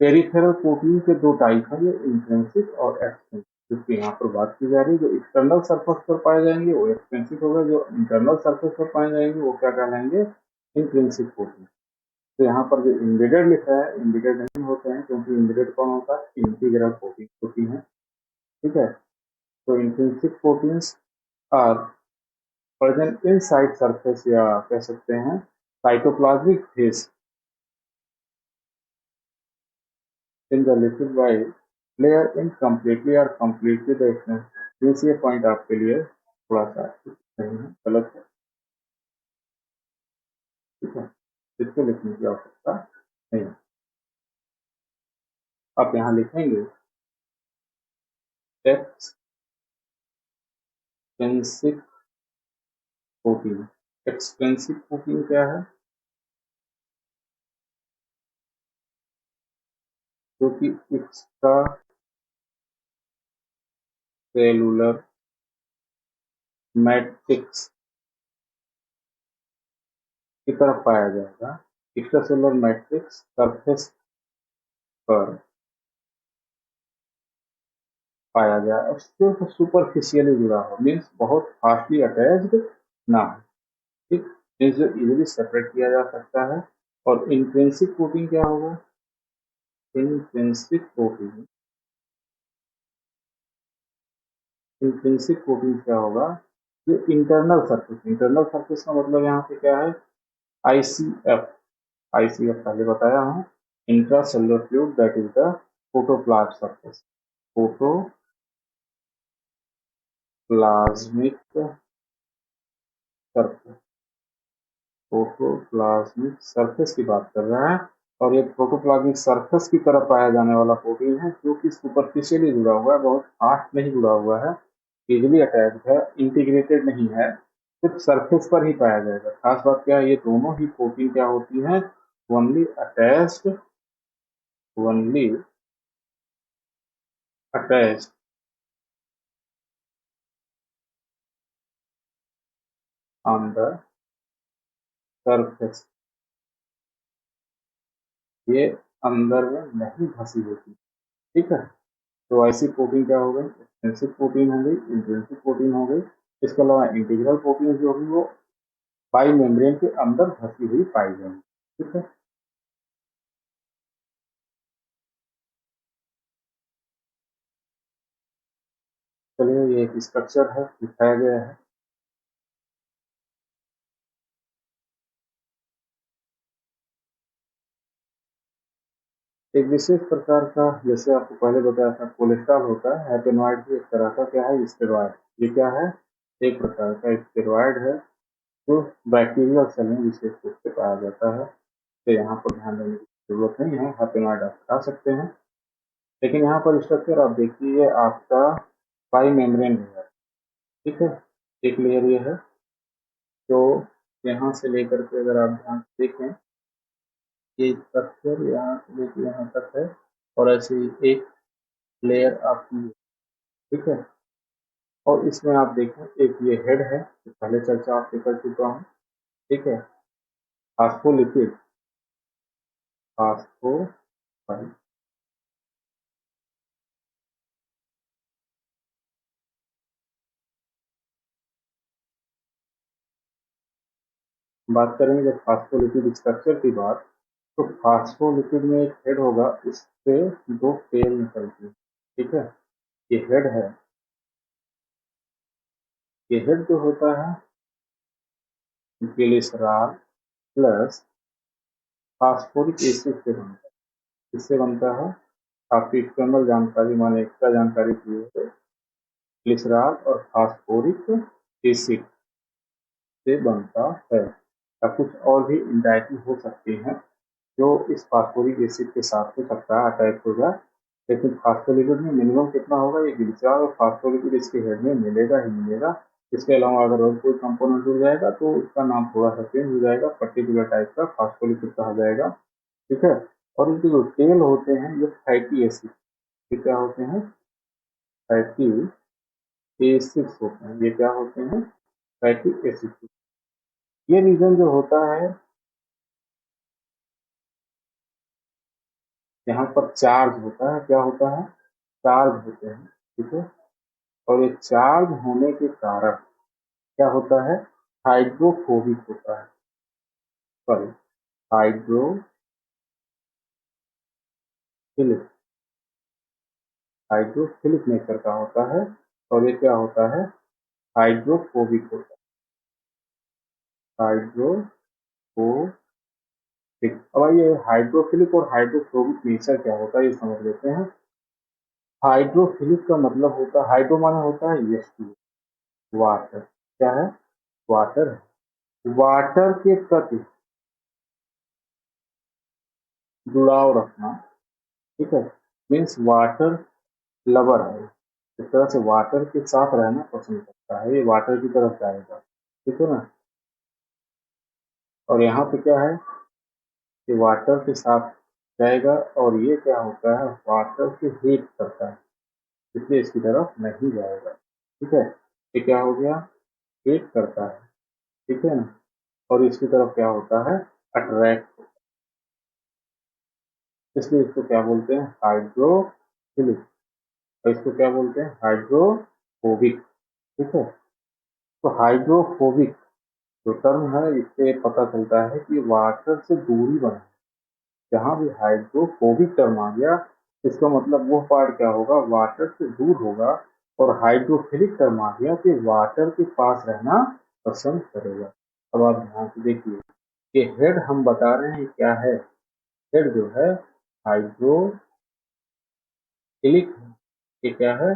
पेरिफेरल प्रोटीन के दो टाइप हैं, ये इंट्रिंसिक और एक्सट्रिंसिक, जिसकी यहाँ पर बात की जा रही है। जो एक्सटर्नल सरफेस पर पाए जाएंगे वो एक्सट्रिंसिक होगा, जो इंटरनल सरफेस पर पाए जाएंगे वो क्या कहलाएंगे, इंट्रिंसिक प्रोटीन। तो यहाँ पर जो इम्बेडेड लिखा है, इम्बेडेड नहीं होते हैं क्योंकि इम्बेडेड कौन होता है, इंटीग्रल प्रोटीन होती है, ठीक है। तो intrinsic proteins are present inside surface या कह सकते हैं cytoplasmic face in the lipid bilayer incompletely और कम्प्लीटली द एक्सटेंस। ये पॉइंट आपके लिए थोड़ा सा नहीं है, गलत है, ठीक है। इसको लिखने की आवश्यकता नहीं है। आप यहाँ लिखेंगे एक्सटेंसिक प्रोटीन। एक्सटेंसिव प्रोटीन क्या है, क्योंकि एक्स्ट्रा सेलुलर मैट्रिक्स की तरफ पाया जाएगा। एक्स्ट्रा सेलुलर मैट्रिक्स सरफेस पर पाया जाए और सिर्फ सुपरफिशियली जुड़ा हो, मीन्स बहुत फास्टली अटैच्ड ना हो, ठीक। मीन्स जो इजिली सेपरेट किया जा सकता है। और इंट्रिंसिक प्रोटीन क्या होगा, इंट्रिंसिक कोटिंग, इंट्रिंसिक कोटिंग क्या होगा, ये इंटरनल सरफेस का मतलब यहाँ पे क्या है, आईसीएफ, आईसीएफ पहले बताया हूँ, intra cellular fluid that is the protoplasm surface, protoplasmic surface, protoplasmic surface की बात कर रहे हैं। और ये प्रोटोप्लाज्मिक सरफेस की तरफ पाया जाने वाला प्रोटीन है जो कि सुपरफिशियली जुड़ा हुआ है, बहुत फास्ट नहीं जुड़ा हुआ है, इजिली अटैच्ड है, इंटीग्रेटेड नहीं है, सिर्फ सरफेस पर ही पाया जाएगा। खास बात क्या है, ये दोनों ही प्रोटीन क्या होती हैं, only attached, only attached on the surface, ये अंदर में नहीं धसी होती, ठीक है। तो ऐसी प्रोटीन क्या हो गई, एक्सटेंसिव प्रोटीन हो गई, इंट्रिंसिक प्रोटीन हो गई। इसके अलावा इंटीग्रल प्रोटीन जो होगी वो बाई मेम्ब्रेन के अंदर धसी हुई पाई जाएंगी, ठीक है। चलिए ये एक स्ट्रक्चर है दिखाया गया है। एक विशेष प्रकार का, जैसे आपको पहले बताया था, कोलेस्ट्रॉल होता है, हैपेनॉइड भी एक तरह का क्या है, स्टेरॉइड। ये क्या है, एक प्रकार का स्टेरॉइड है जो बैक्टीरियल सेल में विशेष रूप से पाया जाता है। तो यहाँ पर ध्यान देने की जरूरत नहीं है, हैपेनॉइड आप खा सकते हैं। लेकिन यहाँ पर स्ट्रक्चर आप देखिए, आपका बाई मेम्ब्रेन लेयर, ठीक है, एक लेयर ये है। तो यहाँ से लेकर के अगर आप ध्यान से देखें, ये स्ट्रक्चर यहाँ से लेकर यहाँ तक है, और ऐसे ही एक लेयर आपकी, ठीक है। और इसमें आप देखें, एक ये हेड है, तो पहले चर्चा आपसे कर चुका हूँ, ठीक है। फास्फोलिपिड, फास्फो, बात करेंगे जब फास्फोलिपिड स्ट्रक्चर की बात, तो फास्फोलिपिड में एक हेड होगा, उससे दो टेल निकलती है, ठीक है। ये हेड है, ये हेड जो होता है ग्लिसरॉल प्लस फास्फोरिक एसिड से बनता है। किससे बनता है, आपकी एक्सटर्नल जानकारी माने एक्स्ट्रा जानकारी की है, ग्लिसरॉल और फास्फोरिक एसिड से बनता है। या कुछ और भी इंडायटी हो सकती हैं जो इस फास्फोरिक एसिड के साथ हो सकता है, अटैच हो जाए। लेकिन फास्फोलिपिड में मिनिमम कितना होगा, ये ग्लिसरॉल और फास्फोलिपिड इसके हेड में मिलेगा ही मिलेगा। इसके अलावा अगर और कोई कंपोनेंट जुड़ जाएगा तो उसका नाम थोड़ा सा चेंज हो जाएगा, पर्टिकुलर टाइप का फास्फोलिपिड कहा जाएगा, ठीक है। और इनके जो टेल होते हैं ये फैटी एसिड, ये क्या होते हैं, फैटी एसिड्स होते हैं, ये क्या होते हैं, फैटी एसिड। ये रीजन जो होता है, यहाँ पर चार्ज होता है, क्या होता है, चार्ज होते हैं, ठीक है। और ये चार्ज होने के कारण क्या होता है, हाइड्रोफोबिक होता है, सॉरी, हाइड्रोफिलिक, हाइड्रोफिलिक नेचर का होता है। और ये क्या होता है, हाइड्रोफोबिक होता है, हाइड्रोफोबिक। अब आइए हाइड्रोफिलिक और हाइड्रोफोबिक नेचर क्या होता है ये समझ लेते हैं। हाइड्रोफिलिक का मतलब होता है, हाइड्रो माना होता है यस, वाटर, क्या है, वाटर है, वाटर के प्रति जुड़ाव रखना, ठीक है, मीन्स वाटर लवर है, इस तरह से वाटर के साथ रहना पसंद करता है, ये वाटर की तरफ जाएगा, ठीक है ना। और यहाँ पे क्या है, कि वाटर के साथ जाएगा, और ये क्या होता है, वाटर से हीट करता है, इसलिए इसकी तरफ नहीं जाएगा, ठीक है। ये क्या हो गया, हीट करता है, ठीक है ना। और इसकी तरफ क्या होता है, अट्रैक्ट, इसलिए इसको क्या बोलते हैं, हाइड्रोफिलिक, और इसको क्या बोलते हैं, हाइड्रोफोबिक, ठीक है। तो हाइड्रोफोबिक जो टर्म है, इससे पता चलता है कि वाटर से दूरी बनाए, जहाँ भी हाइड्रोफोबिक टर्म आ गया, इसका मतलब वो पार्ट क्या होगा, वाटर से दूर होगा, और हाइड्रोफिलिक टर्म आ गया कि वाटर के पास रहना पसंद करेगा। अब आप ध्यान से देखिए कि हेड हम बता रहे हैं क्या है, हेड जो है हाइड्रोफिलिक है, ये क्या है,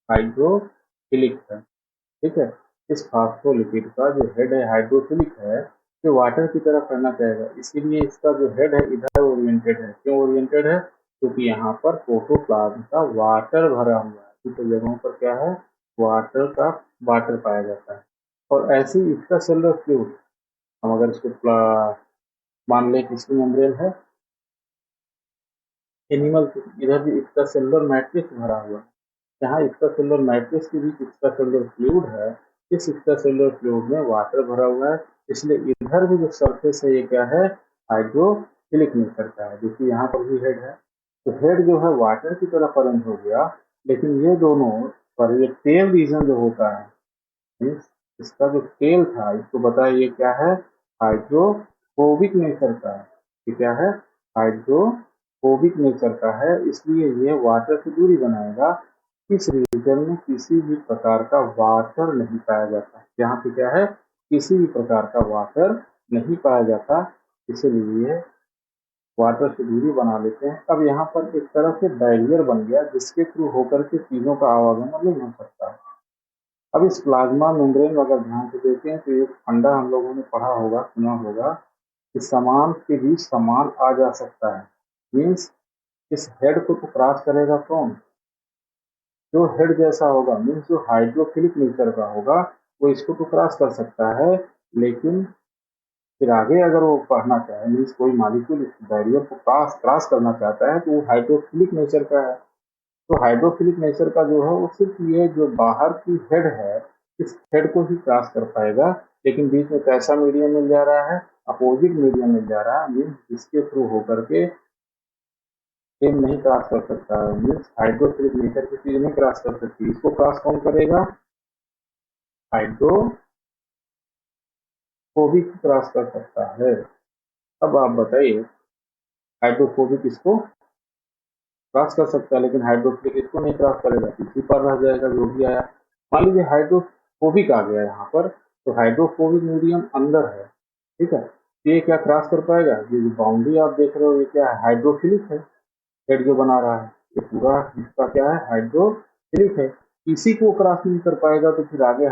हाइड्रोफिलिक है, ठीक है। इस फास्फोलिपिड का जो हेड है हाइड्रोफिलिक है, जो वाटर की तरफ रहना चाहेगा, इसीलिए इसका जो हेड है इधर ओरिएंटेड है। क्यों ओरिएंटेड है, क्योंकि यहाँ पर प्रोटोप्लाज्म का वाटर भरा हुआ है, कुछ जगहों पर क्या है, वाटर पाया जाता है। और ऐसी इसका सेलुलर फ्लूइड, हम अगर इसको मान लें कि इसकी मेम्ब्रेन है एनिमल, इधर भी इसका सेलुलर मैट्रिक्स भरा हुआ है, जहाँ एक्स्ट्रासेलुलर मैट्रिक्स के बीच एक्स्ट्रासेलुलर फ्लूइड है, इस एक्स्ट्रासेलुलर फ्लूइड में वाटर भरा हुआ है, इसलिए इधर भी जो सरफेस है ये क्या है, हाइड्रोफिलिक नेचर का है। देखिए यहाँ पर भी हेड है, तो हेड जो है वाटर की तरफ अरेंज हो गया, लेकिन ये दोनों पर ये टेल रीजन जो होता है, इसका जो टेल था, इसको बताया ये क्या है, हाइड्रोफोबिक नेचर का है। ये क्या है, हाइड्रोफोबिक नेचर का है, इसलिए ये वाटर से दूरी बनाएगा। इस रीजन में किसी भी प्रकार का वाटर नहीं पाया जाता, यहाँ पे क्या है, किसी भी प्रकार का वाटर नहीं पाया जाता, इसलिए वाटर से दूरी बना लेते हैं। अब यहाँ पर एक तरह से बैरियर बन गया, जिसके थ्रू होकर के चीजों का आवागमन नहीं हो सकता है। अब इस प्लाज्मा मेम्ब्रेन अगर ध्यान से देखें तो एक फंडा हम लोगों ने पढ़ा होगा, सुना होगा कि समान के बीच समान आ जा सकता है, मीन्स इस हेड को तो क्रॉस करेगा कौन, जो हेड जैसा होगा, मीन्स जो हाइड्रोफिलिक नेचर का होगा वो इसको तो क्रॉस कर सकता है, लेकिन फिर आगे अगर वो पढ़ना चाहे, मीन्स कोई मॉलिक्यूल इस बैरियर को क्रॉस करना चाहता है, तो वो हाइड्रोफिलिक नेचर का है। तो हाइड्रोफिलिक नेचर का जो है वो सिर्फ ये जो बाहर की हेड है, इस हेड को ही क्रॉस कर पाएगा, लेकिन बीच में कैसा मीडियम मिल जा रहा है, अपोजिट मीडियम मिल जा रहा है, मीन्स जिसके थ्रू होकर के सेम नहीं क्रॉस कर सकता है, मीन्स हाइड्रोफिलिक नेचर की चीज नहीं क्रॉस कर सकती, इसको क्रॉस कौन करेगा, हाइड्रोफोबिक क्रॉस कर सकता है। अब आप बताइए, हाइड्रोफोबिक इसको क्रॉस कर सकता है, लेकिन हाइड्रोफिलिक इसको नहीं क्रॉस करेगा, इसी पर रह जाएगा जो भी आया। मान लीजिए हाइड्रोफोबिक आ गया यहाँ पर, तो हाइड्रोफोबिक मीडियम अंदर है, ठीक है, ये क्या क्रॉस कर पाएगा, ये जो बाउंड्री आप देख रहे हो ये क्या है, हाइड्रोफिलिक है, हेड जो बना रहा है ये पूरा इसका क्या है, हाइड्रोफिलिक है, इसी को क्रॉस नहीं कर पाएगा, तो फिर आगे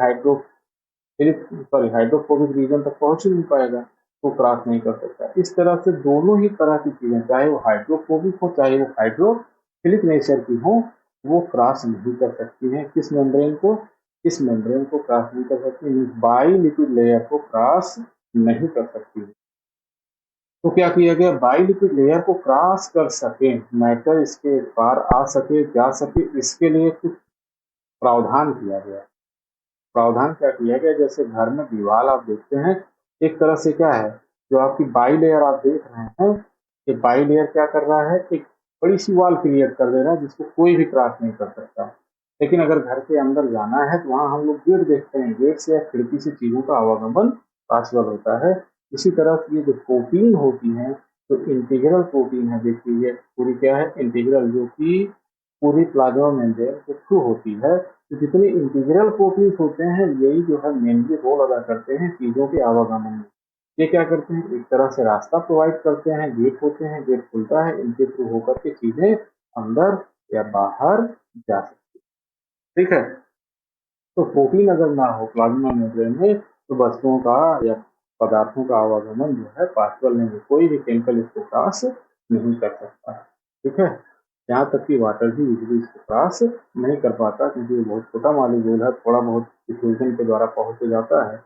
हाइड्रोफोबिक रीजन तक पहुंच ही नहीं पाएगा, तो क्रॉस नहीं कर सकता। इस तरह से दोनों ही तरह की चीजें, चाहे वो हाइड्रोफोबिक हो चाहे वो हाइड्रोफिलिक नेचर की हो, वो क्रॉस नहीं कर सकती हैं। किस मेम्ब्रेन को, किस मेम्ब्रेन को क्रॉस नहीं कर सकती, बाई लिपिड लेयर को क्रॉस नहीं कर सकती। तो क्या किया गया, बाई लिपिड लेयर को क्रॉस कर सके, मैटर इसके पार आ सके, जा सके, इसके लिए कुछ प्रावधान किया गया। प्रावधान क्या किया गया, जैसे घर में दीवार आप देखते हैं, एक तरह से क्या है, जो आपकी बाई लेयर आप देख रहे हैं, ये बाई लेयर क्या कर रहा है, एक बड़ी सी वॉल क्रिएट कर दे रहा है, जिसको कोई भी क्रॉस नहीं कर सकता। लेकिन अगर घर के अंदर जाना है तो वहां हम लोग गेट देखते हैं, गेट से या खिड़की से चीजों का आवागमन पॉसिबल होता है। इसी तरह से ये जो प्रोटीन होती है, तो इंटीग्रल प्रोटीन है, देखिए ये पूरी क्या है, इंटीग्रल, जो कि पूरी प्लाज्मा मेम्ब्रेन के थ्रू होती है। तो जितने इंटीग्रल प्रोटीन होते हैं, यही जो है मेनली रोल अदा करते हैं चीजों के आवागमन में। ये क्या करते हैं, एक तरह से रास्ता प्रोवाइड करते हैं, गेट होते हैं, गेट खुलता है, इनके थ्रू होकर के चीजें अंदर या बाहर जा सकती है, ठीक है। तो प्रोटीन अगर ना हो प्लाज्मा मेम्ब्रेन में, तो वस्तुओं का या पदार्थों का आवागमन जो है पॉसिबल नहीं है, कोई भी केमिकल इसको क्रॉस नहीं कर सकता, ठीक है। यहाँ तक कि वाटर भी इजीली इसको क्रॉस नहीं कर पाता, क्योंकि ये बहुत छोटा मॉलिक्यूल है, थोड़ा बहुत डिफ्यूजन के द्वारा पहुंच जाता है,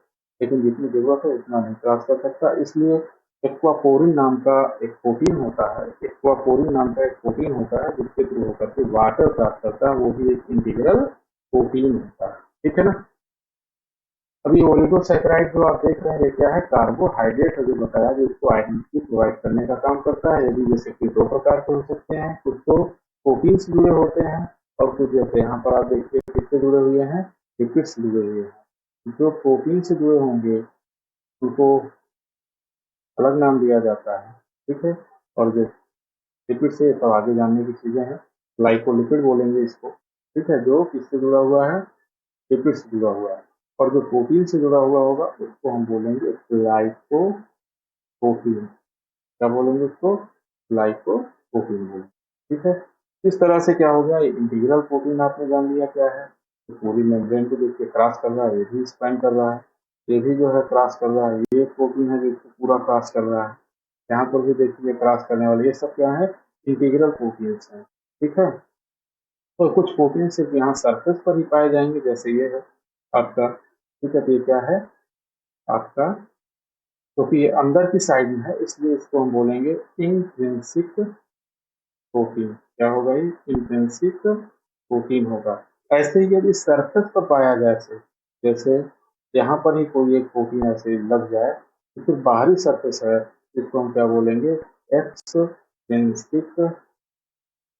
लेकिन जितनी जरूरत है उतना नहीं क्रॉस कर सकता। इसलिए एक्वापोरिन नाम का एक प्रोटीन होता है, एक्वापोरिन नाम का एक प्रोटीन होता है, जिसके थ्रू होकर के वाटर क्रॉस करता है, वो भी एक इंटीग्रल प्रोटीन होता है, ठीक है ना। अभी ओलिगोसैकेराइड जो आप देख रहे हैं, ये क्या है, कार्बोहाइड्रेट है, जो बताया, जो इसको आइडेंटिटी प्रोवाइड करने का काम करता है। यदि जैसे कि दो प्रकार के हो सकते हैं, कुछ तो प्रोटीन से जुड़े होते हैं, और कुछ जैसे यहाँ पर आप देखिए किससे जुड़े हुए हैं, लिपिड से जुड़े हुए हैं। जो प्रोटीन से जुड़े होंगे उनको अलग नाम दिया जाता है, ठीक है, और जो लिपिड से तो आगे जानने की चीजें हैं। ग्लाइकोलिपिड बोलेंगे इसको, ठीक है, जो किससे जुड़ा हुआ है, लिपिड से जुड़ा हुआ है। और जो प्रोटीन से जुड़ा हुआ होगा उसको हम बोलेंगे ग्लाइकोप्रोटीन। क्या बोलेंगे उसको, ग्लाइकोप्रोटीन बोलेंगे, ठीक है। इस तरह से क्या हो गया, इंटीग्रल प्रोटीन आपने जान लिया क्या है, तो पूरी मेम्ब्रेन को देखिए क्रॉस कर रहा है, ये भी स्पैन कर रहा है, ये भी जो है क्रॉस कर रहा है, ये प्रोटीन है जो पूरा क्रॉस कर रहा है, यहाँ पर भी देखिए क्रॉस करने वाले, ये सब क्या है, इंटीग्रल प्रोटीन्स हैं, ठीक है। तो कुछ प्रोटीन सिर्फ यहाँ सरफेस पर ही पाए जाएंगे, जैसे ये है आपका, ठीक है। तो ये क्या है आपका, क्योंकि ये अंदर की साइड में है इसलिए इसको हम बोलेंगे इंट्रिंसिक प्रोटीन। क्या होगा, ये इंट्रिंसिक प्रोटीन होगा। ऐसे ही यदि सरफेस पर पाया जाए, जैसे यहाँ पर ही कोई एक प्रोटीन ऐसे लग जाए तो फिर बाहरी सरफेस है, इसको हम क्या बोलेंगे, एक्सट्रिंसिक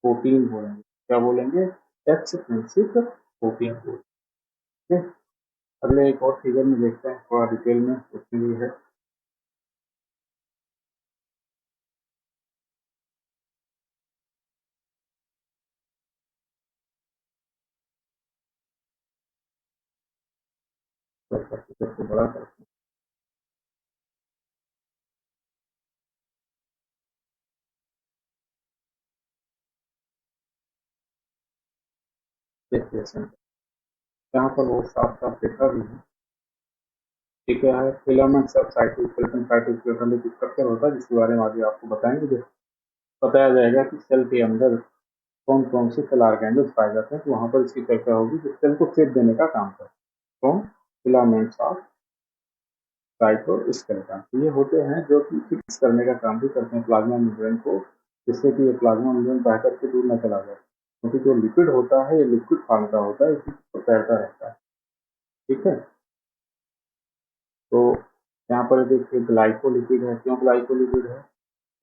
प्रोटीन बोलेंगे। क्या बोलेंगे, एक्सट्रिंसिक प्रोटीन बोलेंगे। अगले एक और फिगर में देखते हैं थोड़ा डिटेल में, उसमें भी है। तो बड़ा करते हैं, देखिए यहाँ पर वो साफ साफ देखा भी है, ये क्या है, फिलामेंट सब साइटोस्केलेटन, साइटोस्केलेटन एक स्ट्रक्चर होता है जिसके बारे में आगे आपको बताएंगे, जो बताया जाएगा कि सेल के अंदर कौन कौन से सेल ऑर्गेनेल्स पाए जाते हैं, तो वहाँ पर इसकी चर्चा होगी जो सेल को शेप देने का काम करते हैं। कौन, फिलामेंट्स ऑफ साइटोस्केलेटन, तो ये होते हैं जो कि फिक्स करने का काम भी करते हैं प्लाज्मा मेम्ब्रेन को, जिससे कि ये प्लाज्मा मेम्ब्रेन बह करके दूर न चला जाए, क्योंकि जो लिपिड होता है ये लिक्विड फॉर्म का होता है, इसी को तैरता रहता है, ठीक है। तो यहाँ पर देखिए ग्लाइकोलिपिड है, क्यों ग्लाइकोलिपिड है,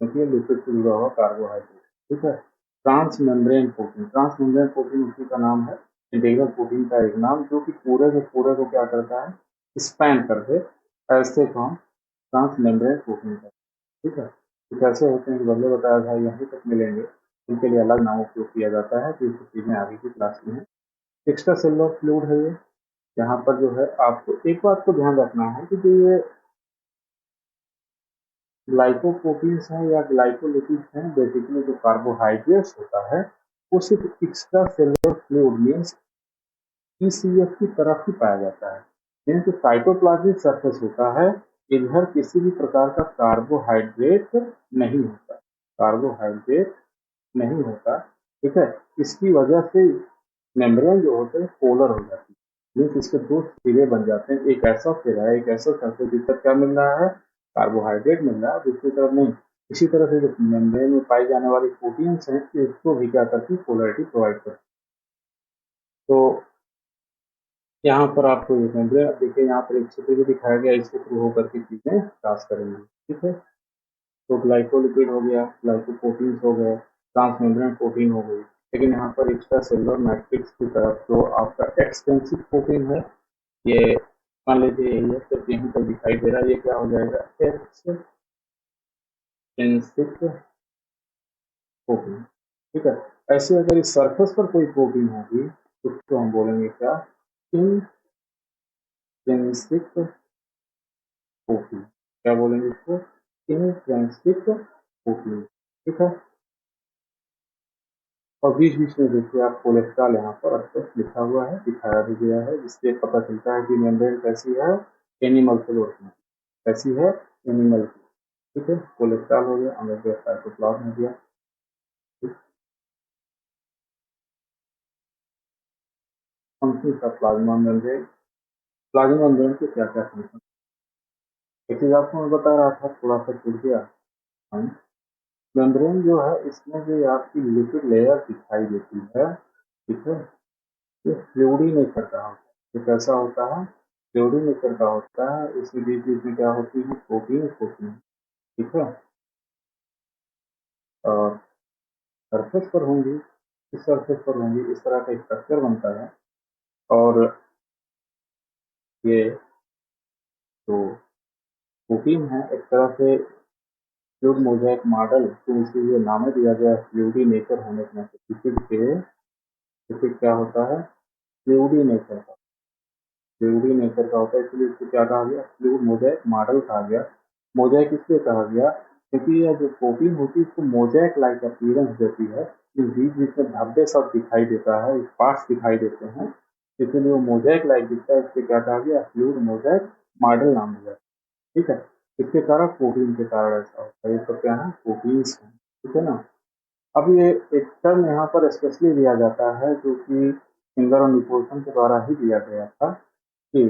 क्योंकि ये लिपिड से जुड़ा हुआ कार्बोहाइड्रेट, ठीक है। Transmembrane protein, transmembrane protein उसी का नाम है, इंटीग्रल प्रोटीन का एक नाम, जो कि पूरे के पूरे को क्या करता है, स्पैन कर दे, ऐसे को हम ट्रांस मेम्ब्रेन प्रोटीन कहते हैं, ठीक है। तो कैसे होते हैं पहले बताया था, यहीं तक मिलेंगे, इनके लिए अलग नाम उपयोग किया जाता है, तो ये चीजें आगे की क्लास में है। एक्स्ट्रा सेलुलर फ्लूइड है ये, यहाँ पर जो है आपको एक बात को ध्यान रखना है कि जो ये ग्लाइकोप्रोटीन्स हैं या ग्लाइकोलिपिड्स हैं, बेसिकली जो कार्बोहाइड्रेट्स होता है वो सिर्फ extra cellular fluid means ECF की तरफ ही पाया जाता है, यानी जो साइटोप्लाज्मिक सरफेस होता है इधर किसी भी प्रकार का कार्बोहाइड्रेट नहीं होता, कार्बोहाइड्रेट नहीं होता, ठीक है। इसकी वजह से मेम्ब्रेन जो होते हैं पोलर हो जाती है, मीन्स इसके दो सिरे बन जाते हैं, एक ऐसा सिरा है, एक ऐसा सरफेस जिस पर क्या मिल रहा है, कार्बोहाइड्रेट मिल रहा है, दूसरी तरफ नहीं। इसी तरह से जो मेम्ब्रेन में पाई जाने वाली प्रोटीन्स हैं इसको भी क्या करती है, पोलरिटी प्रोवाइड करती है। तो यहाँ पर आपको ये मेम्ब्रेन, अब देखिए यहाँ पर एक चित्र भी दिखाया गया, इसके थ्रू होकर के चीजें पास करेंगे, ठीक है। तो ग्लाइकोलिपिड हो गया, ग्लाइकोप्रोटीन्स हो गए, ट्रांसमेम्ब्रेन प्रोटीन हो गई, लेकिन यहाँ पर एक्स्ट्रा सेलुलर मैट्रिक्स की तरफ जो आपका एक्सटेंसिव प्रोटीन है, ये मान लीजिए यही है, सिर्फ यहीं पर दिखाई दे रहा है, ये क्या हो जाएगा, एक्सटेंसिव प्रोटीन, ठीक है। ऐसे अगर इस सरफेस पर कोई प्रोटीन होगी तो उसको हम बोलेंगे क्या, इंट्रिंसिक प्रोटीन, क्या बोलेंगे इसको, इंट्रिंसिक प्रोटीन, ठीक है। और बीच बीच में देखिए आप कोलेस्ट्रॉल यहाँ पर स्पष्ट लिखा हुआ है, दिखाया भी गया है, जिससे पता चलता है कि मेम्ब्रेन कैसी है, एनिमल सेल होती है, कैसी है, एनिमल की, ठीक है। कोलेस्ट्रॉल हो गया, अंदर गया साइटोप्लाज्म हो गया, फंक्शन का प्लाज्मा मेम्ब्रेन, प्लाज्मा मेम्ब्रेन के क्या क्या फंक्शन, एक चीज आपको मैं बता रहा था, थोड़ा सा छूट गया, मेम्ब्रेन जो है इसमें जो आपकी लिपिड लेयर दिखाई देती है, ठीक है, ये फ्लूइडी नेचर का होता है, ये कैसा होता है, फ्लूइडी नेचर का होता है, इसके बीच बीच में क्या होती है, प्रोटीन होती है, ठीक है। और सरफेस पर होंगी, इस सरफेस पर होंगी, इस तरह का स्ट्रक्चर बनता है। और ये जो प्रोटीन है एक तरह से फ्लूइड मोजाइक मॉडल तो इसलिए नाम दिया गया फ्लूइडी नेचर होने के नाते। लिपिड क्या होता है, फ्लूइडी नेचर का, फ्लूइडी नेचर का होता है, इसलिए इसको क्या कहा गया, फ्लूइड मोजाइक मॉडल कहा गया। मोजाइक इसलिए कहा गया क्योंकि यह जो प्रोटीन होती है इसको मोजाइक लाइक अपीयरेंस देती है, बीच बीच में धब्बे सब दिखाई देता है, पार्ट्स दिखाई देते हैं, इसलिए वो मोजाइक लाइक दिखता है, इसलिए क्या कहा गया, फ्लूइड मोजाइक मॉडल नाम दिया। ठीक है, इसके कारण प्रोटीन के कारण ऐसा होता है, ये सब क्या है, प्रोटीन्स हैं। ठीक है ना। अब ये एक टर्म यहाँ पर स्पेशली दिया जाता है जो कि फिंगर और निकोल्सन के द्वारा ही दिया गया था कि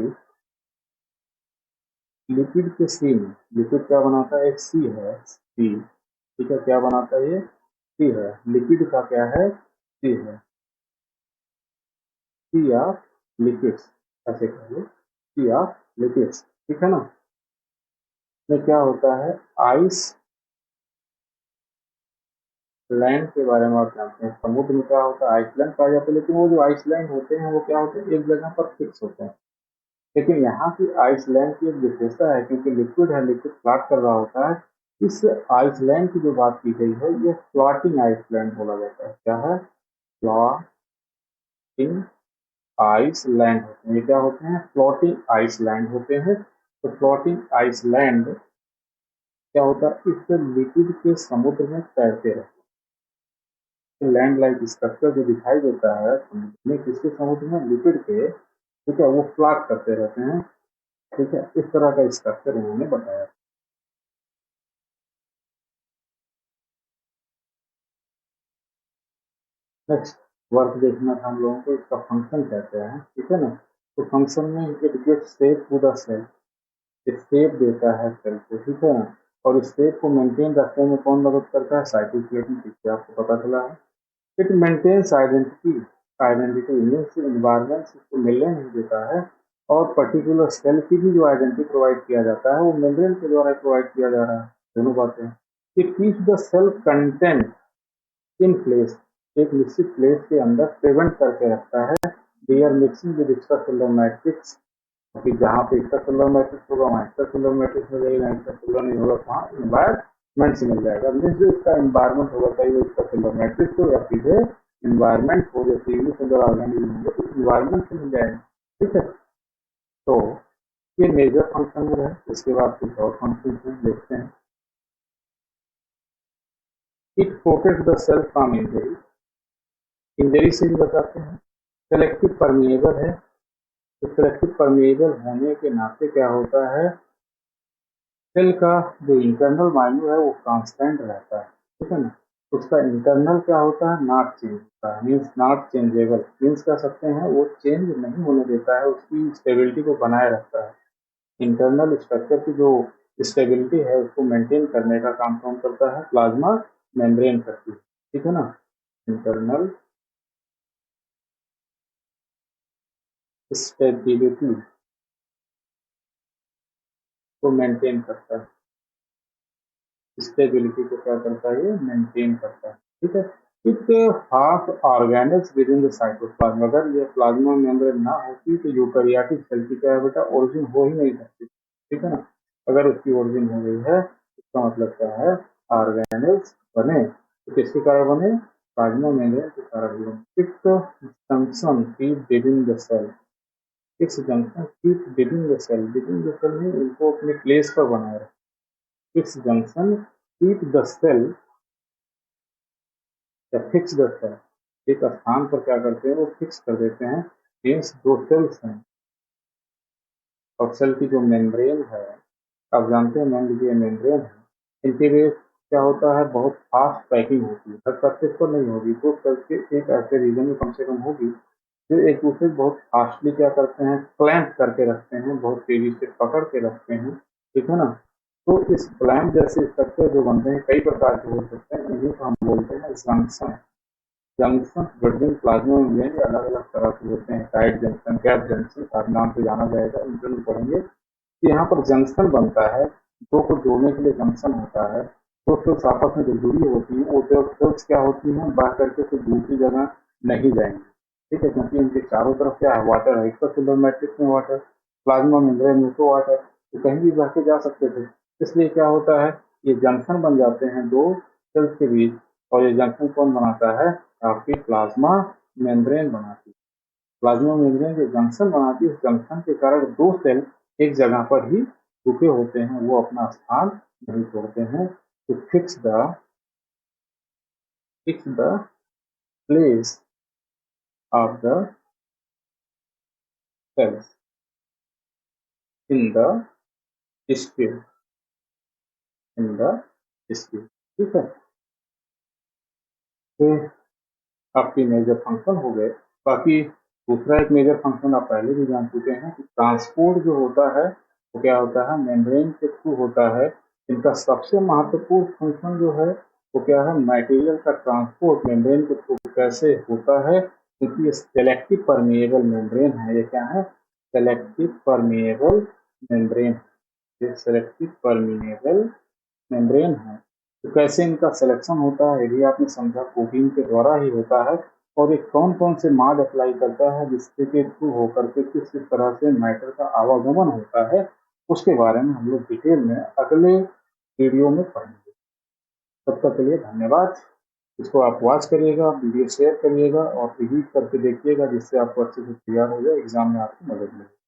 लिपिड के सी में, लिपिड क्या बनाता है, एक सी है, सी। ठीक है, क्या बनाता है ये, सी है, लिपिड का क्या है, सी है, सी ऑफ लिपिड्स, ऐसे कहिए, सी ऑफ लिपिड्स। ठीक है ना। में क्या होता है, आइस लैंड के बारे में आप जानते हैं, समुद्र में क्या होता है, आइसलैंड पाया जाता है, लेकिन वो जो आइसलैंड होते हैं वो क्या होते हैं, एक जगह पर फिक्स होते हैं। लेकिन यहाँ की आइसलैंड की एक विशेषता है, क्योंकि लिक्विड है, लिक्विड फ्लॉट कर रहा होता है, इस आइसलैंड की जो बात की गई है ये फ्लॉटिंग आइसलैंड बोला जाता है। क्या है, फ्लॉटिंग आइसलैंड होते हैं। ये क्या होते हैं, फ्लोटिंग आइसलैंड होते हैं। तो फ्लोटिंग आइसलैंड क्या होता है, इस लिक्विड के समुद्र में तैरते रहते हैं। लैंड लाइक स्ट्रक्चर जो दिखाई देता है समुद्र में, किसके समुद्र में, लिक्विड के, ठीक है, वो फ्लॉट करते रहते हैं। ठीक है, इस तरह का स्ट्रक्चर उन्होंने बताया। नेक्स्ट वर्क देखना था हम लोगों को, इसका फंक्शन कहते हैं। ठीक है ना। तो फंक्शन में it gives shape to the cell, shape देता है सेल को। ठीक है ना। और इस शेप को मेंटेन रखने में कौन मदद करता है, साइटोस्केलेटन, पीछे आपको पता चला है। It maintains identity, identity means environment इसको मिलने नहीं देता है, और पर्टिकुलर सेल की भी जो आइडेंटिटी प्रोवाइड किया जाता है वो मेम्ब्रेन के द्वारा प्रोवाइड किया जा रहा है। दोनों बातें। It keeps the cell content in place, एक निश्चित प्लेस के अंदर प्रिवेंट करके रखता है। They are mixing with extracellular matrix, क्योंकि जहाँ पे एक्स्ट्रासेलुलर मैट्रिक्स होगा वहाँ एक्स्ट्रासेलुलर मैट्रिक्स मिल जाएगा, एक्स्ट्रासेलुलर नहीं होगा वहाँ एनवायरमेंट से मिल जाएगा। मीन्स जो इसका एनवायरमेंट होगा, चाहे वो एक्स्ट्रासेलुलर मैट्रिक्स हो या सीधे एनवायरमेंट हो, जैसे यूनिसेलुलर ऑर्गेनिज्म होंगे तो एनवायरमेंट से मिल जाएगा। ठीक है। तो ये मेजर फंक्शन है। इसके बाद कुछ और फंक्शन हैं, देखते हैं। It protect the cell from injury, injury से भी बचाते हैं। सेलेक्टिव परमिएबल है, तो सेलेक्टिव परमिएबल होने के नाते क्या होता है, सेल का जो इंटरनल वैल्यू है वो कांस्टेंट रहता है। ठीक है ना। उसका इंटरनल क्या होता है, नॉट चेंज होता है, मीन्स नॉट चेंजेबल, मीन्स कह सकते हैं वो चेंज नहीं होने देता है, उसकी स्टेबिलिटी को बनाए रखता है। इंटरनल स्ट्रक्चर की जो स्टेबिलिटी है उसको मेंटेन करने का काम कौन करता है, प्लाज्मा मेम्ब्रेन करती है। ठीक है ना। इंटरनल स्टेबिलिटी को मेंटेन करता है, स्टेबिलिटी को क्या करता है, ये मेंटेन करता है। ठीक है। It half Organics with in the cytoplasm, अगर ये प्लाज्मा मेम्ब्रेन ना होती तो यूकैरियोटिक सेल की क्या है बेटा, ओरिजिन हो ही नहीं सकती। ठीक है ना। अगर उसकी ओरिजिन हो गई है इसका मतलब क्या है, ऑर्गेनिक्स बने तो किसके कारण बने, प्लाज्मा मेम्ब्रेन के कारण बने। It junction keep within the cell, it's junction keep within the cell, within the cell में इनको अपने प्लेस पर बनाए रखे। It's junction keep the cell या फिक्स द सेल, एक स्थान पर क्या करते हैं वो फिक्स कर देते हैं। मीन्स दो सेल्स हैं और सेल की जो मेम्ब्रेन है, आप जानते हैं मान लीजिए मेम्ब्रेन है, इनके लिए क्या होता है, बहुत फास्ट पैकिंग होती है, हर सरफेस पर नहीं होगी, तो सेल्स के एक ऐसे रीजन में कम से कम होगी जो एक दूसरे को बहुत फास्टली क्या करते हैं, क्लैंप करके रखते हैं, बहुत तेजी से पकड़ के रखते हैं। ठीक है ना। तो इस क्लैंप जैसे स्ट्रक्चर जो बनते हैं कई प्रकार के हो सकते हैं, इन्हीं को हम बोलते हैं junction. Junction between plasma membrane अलग अलग तरह के होते हैं, टाइट जंक्शन, गैप जंक्शन, आप नाम से जाना जाएगा, इंटरव्यू पढ़ेंगे। यहाँ पर जंक्शन बनता है, दो को जोड़ने के लिए जंक्शन होता है, दो सेल्स आपस में जो जुड़ी होती है वो सेल्स क्या होती हैं, बढ़ करके तो दूसरी जगह नहीं जाएंगे। ठीक है, क्योंकि उनके चारों तरफ क्या है, वाटर है, एक्स्ट्रासेलुलर मैट्रिक्स में वाटर, प्लाज्मा मेम्ब्रेन में तो वाटर, तो कहीं भी बह के जा सकते थे। इसलिए क्या होता है, ये जंक्शन बन जाते हैं दो सेल्स के बीच, और ये जंक्शन कौन बनाता है? आपकी प्लाज्मा मेम्ब्रेन बनाती है। प्लाज्मा मेम्ब्रेन जो जंक्शन बनाती है, उस जंक्शन के कारण दो सेल एक जगह पर ही रुके होते हैं, वो अपना स्थान नहीं छोड़ते हैं। तो fix the place of the cells in the tissue, ठीक है। तो आपकी मेजर फंक्शन हो गए। बाकी दूसरा एक मेजर फंक्शन आप पहले भी जान चुके हैं कि ट्रांसपोर्ट जो होता है वो क्या होता है? मेम्ब्रेन के थ्रू होता है। इनका सबसे महत्वपूर्ण फंक्शन जो है वो क्या है? मटेरियल का ट्रांसपोर्ट मेम्ब्रेन के थ्रू कैसे होता है? क्योंकि ये सेलेक्टिव परमिएबल मेम्ब्रेन है। ये क्या है? Selective permeable membrane. ये सेलेक्टिव परमिएबल मेम्ब्रेन है। तो कैसे इनका सिलेक्शन होता है ये भी आपने समझा, कोटिंग के द्वारा ही होता है। और ये कौन कौन से मार्ग अप्लाई करता है जिसके के थ्रू होकर के किस किस तरह से मैटर का आवागमन होता है, उसके बारे में हम लोग डिटेल में अगले वीडियो में पढ़ेंगे। तब तक के लिए धन्यवाद। इसको आप वॉच करिएगा, वीडियो शेयर करिएगा और रिव्यू करके देखिएगा, जिससे आपको अच्छे से तैयार हो जाए, एग्जाम में आपकी मदद मिले।